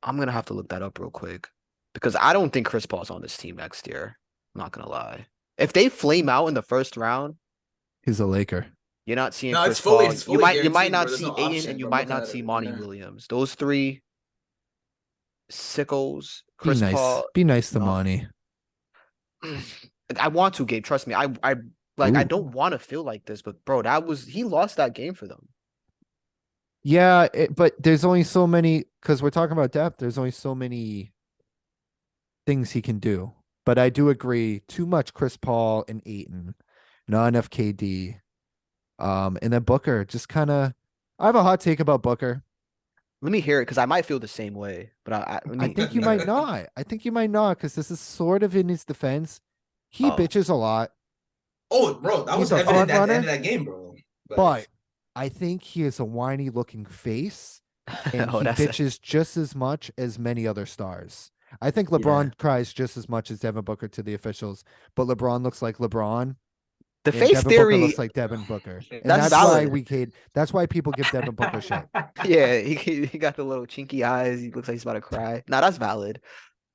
I'm gonna have to look that up real quick because I don't think Chris Paul's on this team next year. I'm not gonna lie. If they flame out in the first round, He's a Laker. you're not seeing No, Chris Paul. it's You fully might guaranteed, bro. not There's no see Aiden option, and you bro. I'm might looking not at it see right Monty now. Williams. Those three sickles, Be Chris nice. Paul. Be nice to No, Monty. I want to, Gabe. Trust me. I like. I Ooh. don't want to feel like this, but bro, he lost that game for them. Yeah, but there's only so many because we're talking about depth. There's only so many things he can do. But I do agree, too much Chris Paul and Aiton, not enough KD. And then Booker just kind of. I have a hot take about Booker. Let me hear it because I might feel the same way. But let I me. think you might not. I think you might not because this is sort of in his defense. He Oh, bitches a lot. Oh, bro, that He's was a evident front at the end runner, of that game, bro. but I think he is a whiny looking face and oh, he that's it. bitches just as much as many other stars. I think Yeah. LeBron cries just as much as Devin Booker to the officials, but LeBron looks like LeBron The and face Devin Booker theory, looks like Devin Booker. And that's that's why valid. we hate that's why people give Devin Booker shit. Yeah, he got the little chinky eyes. He looks like he's about to cry. Nah, that's valid.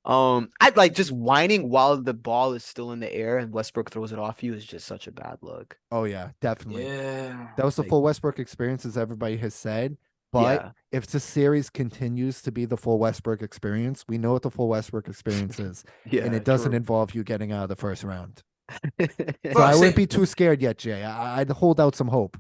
I'd like just whining while the ball is still in the air and Westbrook throws it off you is just such a bad look. Oh yeah, definitely. Yeah. That was the Like, full Westbrook experience, as everybody has said. But yeah, if the series continues to be the full Westbrook experience, we know what the full Westbrook experience is, and yeah, it doesn't true. involve you getting out of the first round. So Bro, I wouldn't say, be too scared yet, Jay. I'd hold out some hope.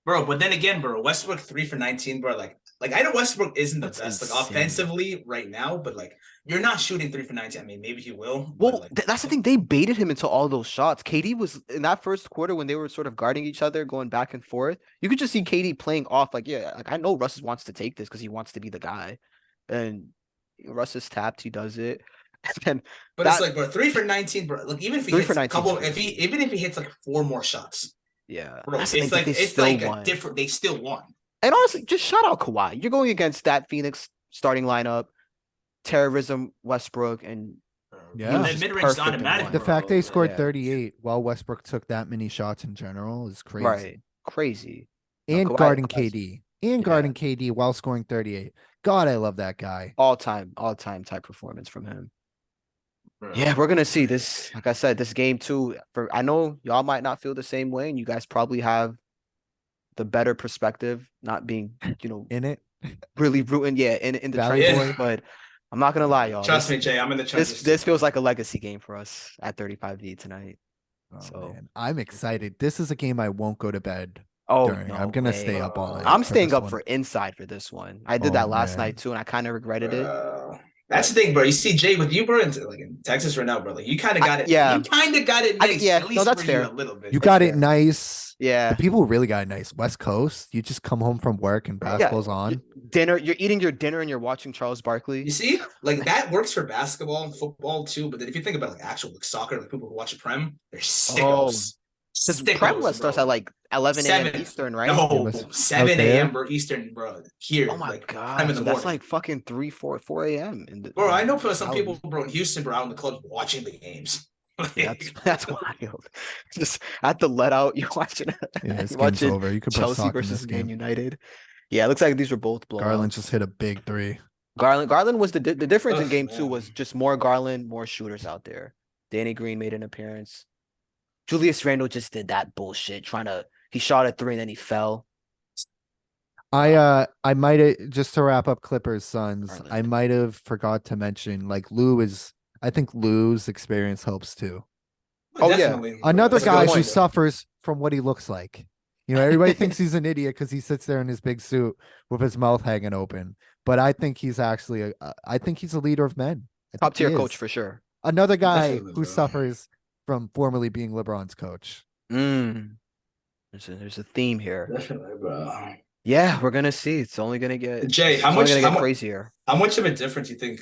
bro, but then again, bro, Westbrook 3 for 19, bro. Like I know Westbrook isn't the That's best like insane. offensively right now, but like you're not shooting 3 for 19. I mean, maybe he will, but Well, like that's the thing. They baited him into all those shots. KD was in that first quarter when they were sort of guarding each other, going back and forth. You could just see KD playing off like, yeah, like I know Russ wants to take this because he wants to be the guy. And Russ is tapped, he does it. And then but it's that like bro, 3 for 19, bro. Like even if he 3 for hits a 19 is couple, if he crazy. even if he hits like 4 more shots, Yeah. bro, That's the thing, it's but like they it's still like a won. different. They still won. And honestly, just shout out Kawhi. You're going against that Phoenix starting lineup, terrorism, Westbrook, and he But was Yeah. then just mid range is perfect and automatic, The won. fact they bro. scored Yeah. 38 while Westbrook took that many shots in general is Right. crazy. Crazy. No, And Kawhi, guarding Kawhi's KD. And yeah. guarding KD while scoring 38. God, I love that guy. All time type performance from him. Yeah, Bro. we're gonna see this. Like I said, this game too. For I know y'all might not feel the same way, and you guys probably have the better perspective, not being, In it, really rooting, yeah, in the Valley trenches. Boy. Yeah. But I'm not gonna lie, y'all. Trust This me, Jay. I'm in the this trenches too, this bro. feels like a legacy game for us at 35V tonight. Oh So man, I'm we'll see. excited. This is a game I won't go to bed Oh during. I'm no gonna stay way. up all Bro. night I'm for staying this up one. for inside for this one. I did Oh that last night man, too, and I kind of regretted it. That's But the thing, bro. You see, Jay, with you, bro, in Texas right now, bro. Like you kind of got it. yeah, You kind of got it nice, yeah, at no, least that's for you, a fair. little bit. you That's got it fair. nice. The Yeah. people really got it nice. West Coast, you just come home from work and Bro, Yeah, basketball's on. dinner. You're eating your dinner and you're watching Charles you Barkley. see, like that works for basketball and football too. But then if you think about like actual like soccer, like people who watch a prem, they're Oh, sickos, because Prem sickos, starts at bro. like 11 a.m. 7, Eastern, right? You no, must out 7 a.m. there. bro, Eastern, bro. Oh Here, my like prem God. in the So that's morning, like fucking 3, 4 a.m. in bro. I in know some Dallas. people, bro, in Houston, bro, out in the club watching the games. Yeah, that's wild. Just at the let out, you're watching Yeah, this you're game's watching over. You could put Chelsea stock in versus this Man game. United. Yeah, it looks like these were both Garland just blowouts. hit a big three. Garland was the difference in Oh game two was man. just more Garland, more shooters out there. Danny Green made an appearance. Julius Randle just did that bullshit, he shot a three and then he fell. I might have just to wrap up Clippers Suns. I Garland. might have forgot to mention like Lou is. I think Lou's experience helps too. Oh yeah, Definitely, bro. Another that's That's a good a guy good who point. point. suffers from what he looks like. You know, everybody thinks he's an idiot because he sits there in his big suit with his mouth hanging open. But I think he's actually I think he's a leader of men. I Top think he tier coach is. for sure. Another guy Definitely, who bro. suffers from formerly being LeBron's coach. Mm. There's a theme here. Definitely, bro. Yeah, we're gonna see. It's only gonna get Jay, it's only gonna get crazier. how much of a difference you think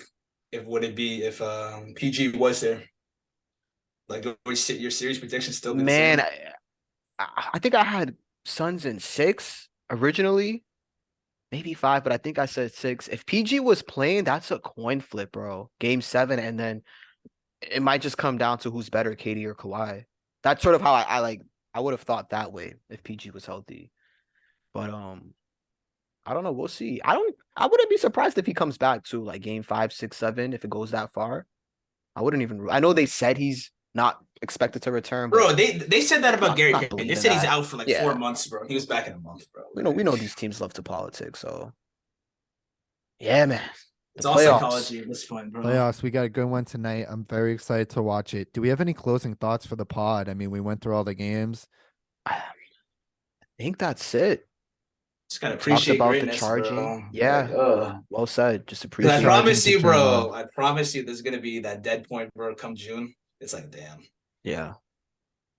it would it be if PG was there? Like would your series prediction still be the Man, same? I think I had Suns in 6 originally, maybe 5, but I think I said 6. If PG was playing, that's a coin flip, bro. Game 7, and then it might just come down to who's better, KD or Kawhi. That's sort of how I like. I would have thought that way if PG was healthy, but I don't know. We'll see. I wouldn't be surprised if he comes back to like game 5, 6, 7 if it goes that far. I wouldn't even. I know they said he's not expected to return, but Bro, they said that about I'm Gary not Payton. They believing said he's that. out for like Yeah, 4 months, bro. He was back in a month, bro. we know Like, these teams love to politics, so yeah, man. The it's all playoffs. psychology at this point, bro. Playoffs, we got a good one tonight. I'm very excited to watch it. Do we have any closing thoughts for the pod? I mean, we went through all the games. I think that's it. Just gotta Talked appreciate about the greatness, charging. bro. Like, Yeah, well said. Just 'cause I appreciate. Charging promise to you, dream bro. on. I promise you, there's gonna be that dead point, bro. Come June, it's like, damn. Yeah.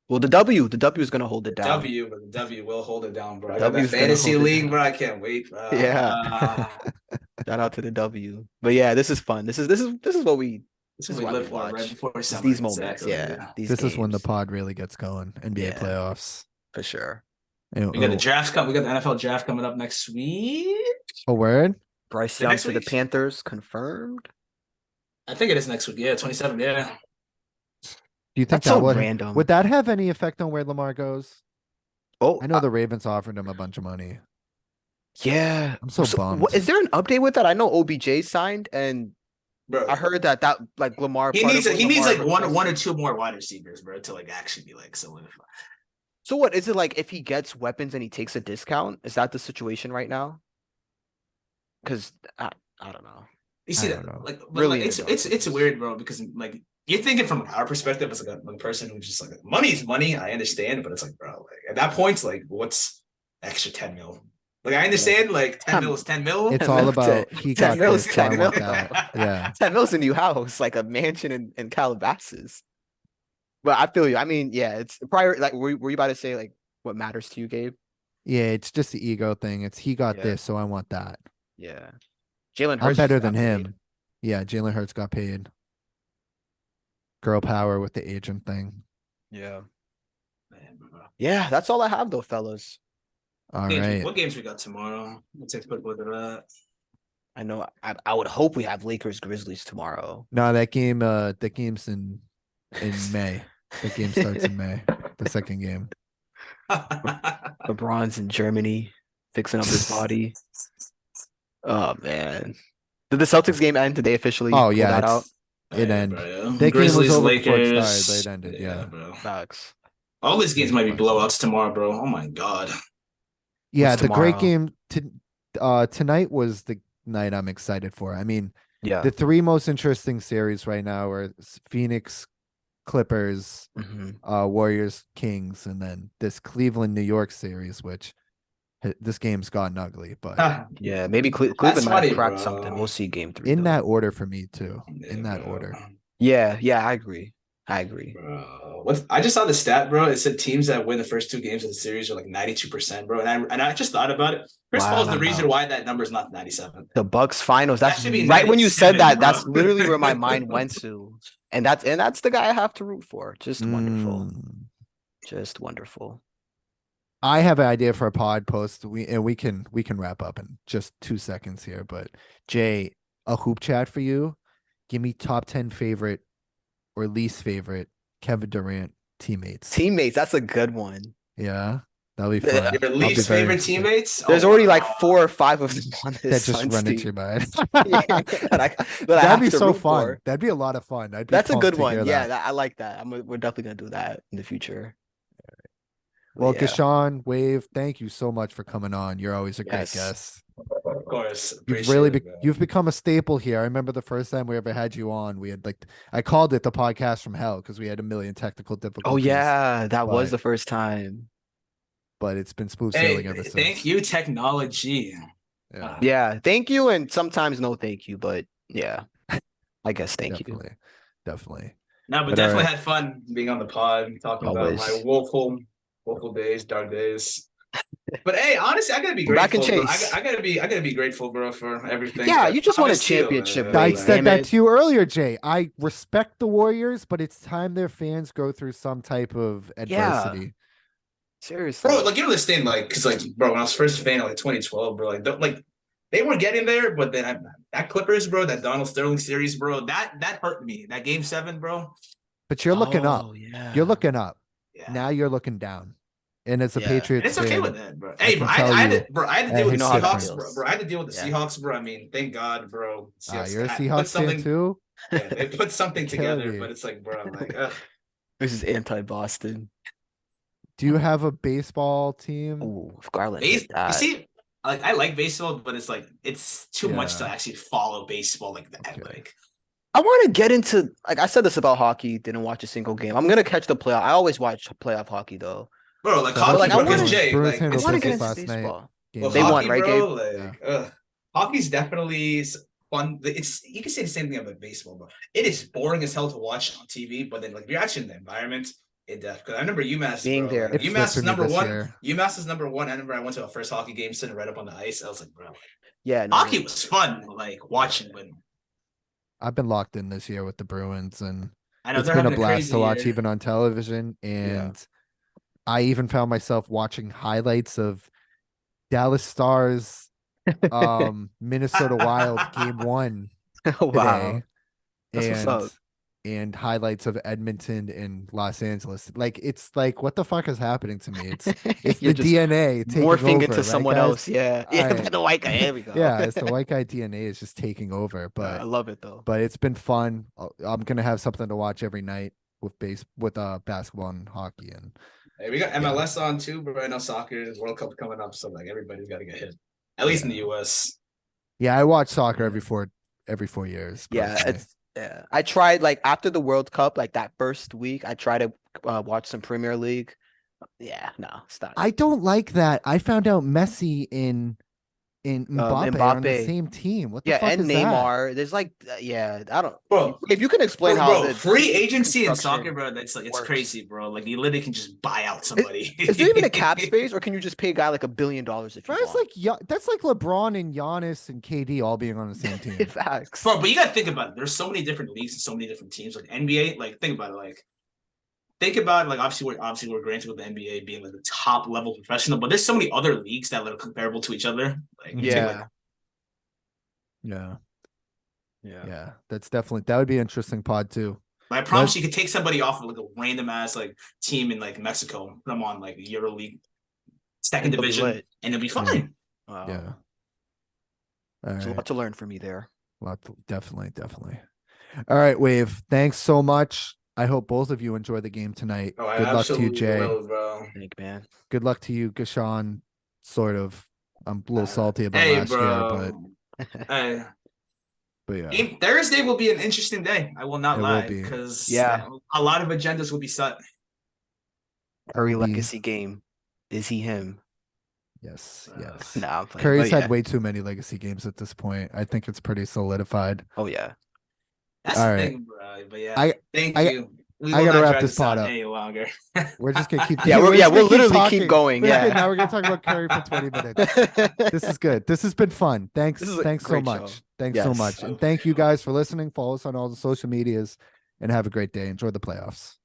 Well, the W is gonna hold it down. But the W will hold it down, bro. The I got W that is gonna fantasy hold it league, down. bro. I can't wait, bro. Yeah. Shout out to the W. But yeah, this is fun. This is what we This this is is what why we we live for right watch. before It's summer. these moments, Exactly. yeah. These This is when the games. pod really gets going. NBA Yeah. playoffs. For sure. We got the draft come. We got the NFL draft coming up next week. A word? Bryce The Young next to the week? Panthers confirmed. I think it is next week. Yeah, 27. Yeah. Do you think That's that so would random. that have any effect on where Lamar goes? Oh, I know the Ravens offered him a bunch of money. yeah. I'm so bummed. Is there an update with that? I know OBJ signed, and Bro, I heard that like Lamar. he part needs of what he needs Lamar like one or requested- two more wide receivers, bro, to like actually be like solidified. So what is it like if he gets weapons and he takes a discount? Is that the situation right now? Because I don't know. You see I that don't know. like, but Really like in the dark with it's this. weird, bro, because like you're thinking from our perspective as like a person who's just like money is money. I understand, but it's like, bro, like at that point, like what's extra 10 mil? Like I understand, like 10 mil is 10 mil. It's 10 all mil about to- he 10 got mil this, is so I 10 want mil. that. Yeah. 10 mil's a new house, like a mansion in Calabasas. But I feel you. I mean, yeah, it's prior. Like, were you about to say like what matters to you, Gabe? Yeah, it's just the ego thing. It's he got Yeah. this, so I want that. Yeah. Jalen I'm Hurts better just than got paid. him. Yeah, Jalen Hurts got paid. Girl power with the agent thing. Yeah. Man, bro. Yeah, that's all I have though, fellas. All Games right. what games we got tomorrow? Let's take a quick look at that. I know I would hope we have Lakers Grizzlies tomorrow. No, that game's in May. The game starts in May. The second game. LeBron's in Germany fixing up his body. Oh man. Did the Celtics game end? Did they officially Oh pull yeah, that out? it Yeah, ended. bro, yeah. That game was Grizzlies, over before it started, Lakers. but it ended. Yeah. Bro. Facts. All these games might be Before it blowouts tomorrow, bro. Oh my god. Yeah, What's the great tomorrow? game tonight was the night I'm excited for. I mean, Yeah. the three most interesting series right now are Phoenix, Clippers, Mhm. Warriors, Kings, and then this Cleveland, New York series, which this game's gotten ugly, but Yeah, maybe Cleveland That's might have funny, cracked bro. something. We'll see game 3 in though. that order for me too. Yeah, In that bro. order. Yeah, I agree. Bro, I just saw the stat, bro. It said teams that win the first two games of the series are like 92%, bro. And I just thought about it. Chris Paul's the reason Wow. why that number is not 97. The Bucks finals. That That's should be right when you said 97, that. bro. That's literally where my mind went to. And that's the guy I have to root for. Just wonderful. Mm. Just wonderful. I have an idea for a pod post. We can wrap up in just 2 seconds here, but Jay, a hoop chat for you. Give me top 10 favorite or least favorite Kevin Durant teammates. Teammates, that's a good one. Yeah, that'll be fun. Your I'll be least very favorite interested. teammates? There's Oh, already like wow. 4 or 5 of them on That this just Suns run into team. your mind. Yeah, that I That'd have be to so root fun. for. That'd be a lot of fun. I'd be That's a pumped good to hear one. Yeah, that. I like that. We're definitely gonna do that in the future. Well, Yeah. Gashawn, Wave, thank you so much for coming on. You're always a great Yes. guest. Of course. You've Appreciate really it, bro. you've become a staple here. I remember the first time we ever had you on. We had I called it the podcast from hell because we had a million technical Oh difficulties. yeah, that was but- the first time. But it's been smooth Hey, sailing ever since. thank you, technology. Yeah, Yeah, thank you, and sometimes no thank you, but yeah, I guess thank you. definitely. No, but But, definitely alright. had fun being on the pod, talking about my Always. woeful days, dark days. But hey, honestly, I gotta be We're back in grateful. Bro. Chase. I gotta be grateful, bro, for everything. Yeah, But you just won a honestly, championship, I Wait, said damn that it. to you earlier, Jay. I respect the Warriors, but it's time their fans go through some type of adversity. Seriously. bro, like you understand, like, cause like, bro, when I was first a fan in like 2012, bro, like they were getting there, but then that Clippers, bro, that Donald Sterling series, bro, that hurt me. That Game 7, bro. But you're looking up. Yeah. You're looking up. Yeah. Now you're looking down. And as a Yeah. Patriots And it's okay fan, with that, bro. Hey, bro, can tell I had you, to, bro, I had to deal with you the know how that Seahawks, feels. bro. I had to deal with the Yeah. Seahawks, bro. I mean, thank God, bro. you're a put Seahawks fan something, too. yeah, they put something Killing together, me. but it's like, bro, I'm like, ugh. This is anti-Boston. Do you have a baseball team? Ooh, if Garland Base- hit that. you see, like I like baseball, but it's like it's too much to Yeah. actually follow baseball like that. Okay. Like, I want to get into like I said this about hockey. Didn't watch a single game. I'm gonna catch the playoff. I always watch playoff hockey though. bro, like So hockey, like, I bro, wanna- because Jay, Bruins like, handled I want to get Business into last night. baseball. Game They hockey, won, right, bro, Gabe? like, hockey's definitely fun. It's you can say the same thing about baseball, but it is boring as hell to watch on TV. But then, like, if you're actually in the environment, because I remember UMass Being bro, there. Like, It UMass flipped is me number this one. year. UMass is number one. I remember I went to a first hockey game, sitting right up on the ice. I was like, bro, Yeah, no, Hockey was fun, like watching, but I've been locked in this year with the Bruins, and I know it's they're been a having a blast to crazy watch year. even on television. yeah. And I even found myself watching highlights of Dallas Stars, Minnesota Wild game one Wow, today, that's what's and up. highlights of Edmonton and Los Angeles. Like it's like what the fuck is happening to me? It's You're the just DNA taking morphing into over, right, someone guys? else. Yeah, yeah. I The white guy. There we go. yeah, it's the white guy DNA is just taking over. I love it though. But it's been fun. I'm gonna have something to watch every night with basketball and hockey, and Hey, we got yeah, MLS on too, but I know soccer World Cup coming up, so like everybody's got to get hit. At least in the yeah, US. yeah. I watch soccer every 4 years Yeah, personally. it's yeah. I tried like after the World Cup, like that first week, I tried to watch some Premier League. Yeah, no, it's not. I don't like that. I found out Messi in Mbappe are on the Mbappe. same team. What the Yeah, fuck and is that? Neymar. There's like, yeah, I don't. Bro, If you can explain how the free team agency in soccer, construction bro, that's like it's works. crazy, bro. Like you literally can just buy out Is, somebody. is there even a cap space, or can you just pay a guy like $1 billion if you That's want? like that's like LeBron and Giannis and KD all being on the same team. Facts. Bro, but you gotta think about it. There's so many different leagues and so many different teams. Like NBA, like think about it. Think about it, like obviously we're granted with the NBA being like the top level professional, but there's so many other leagues that are comparable to each other. Like you take like Yeah, Yeah, yeah. yeah. That would be an interesting pod too. I promise Let you could take somebody off of like a random ass like team in like Mexico, put them on like Euro League second And they'll be division, lit. and it'll be yeah, fine. Wow. yeah. All There's a right. lot to learn for me there. Definitely. All right, Wave. Thanks so much. I hope both of you enjoy the game tonight. Oh, I Good luck to you, absolutely Jay. will, bro. Thank man. Good luck to you, Gashawn. Sort of. I'm a little salty about Hey, last year, but bro. Uh, yeah, Thursday will be an interesting day. I will not it will lie, be. because Yeah, a lot of agendas will be set. Curry Will be. legacy game. Is he him? Yes, Uh, yes. Nah, I'm playing. Curry's But had yeah. way too many legacy games at this point. I think it's pretty solidified. Oh yeah. That's All the right. thing, bro. But yeah, I thank I you. We I will gotta not wrap drag this this out pod up. any longer. We're just gonna keep Yeah, we're just we'll gonna literally talking. keep going. We're just Yeah. now we're gonna talk about Curry for 20 minutes. This is good. This has been fun. This is a Thanks so great show. much. Thanks so Yes. much. And thank you guys for listening. Follow us on all the social medias and have a great day. Enjoy the playoffs.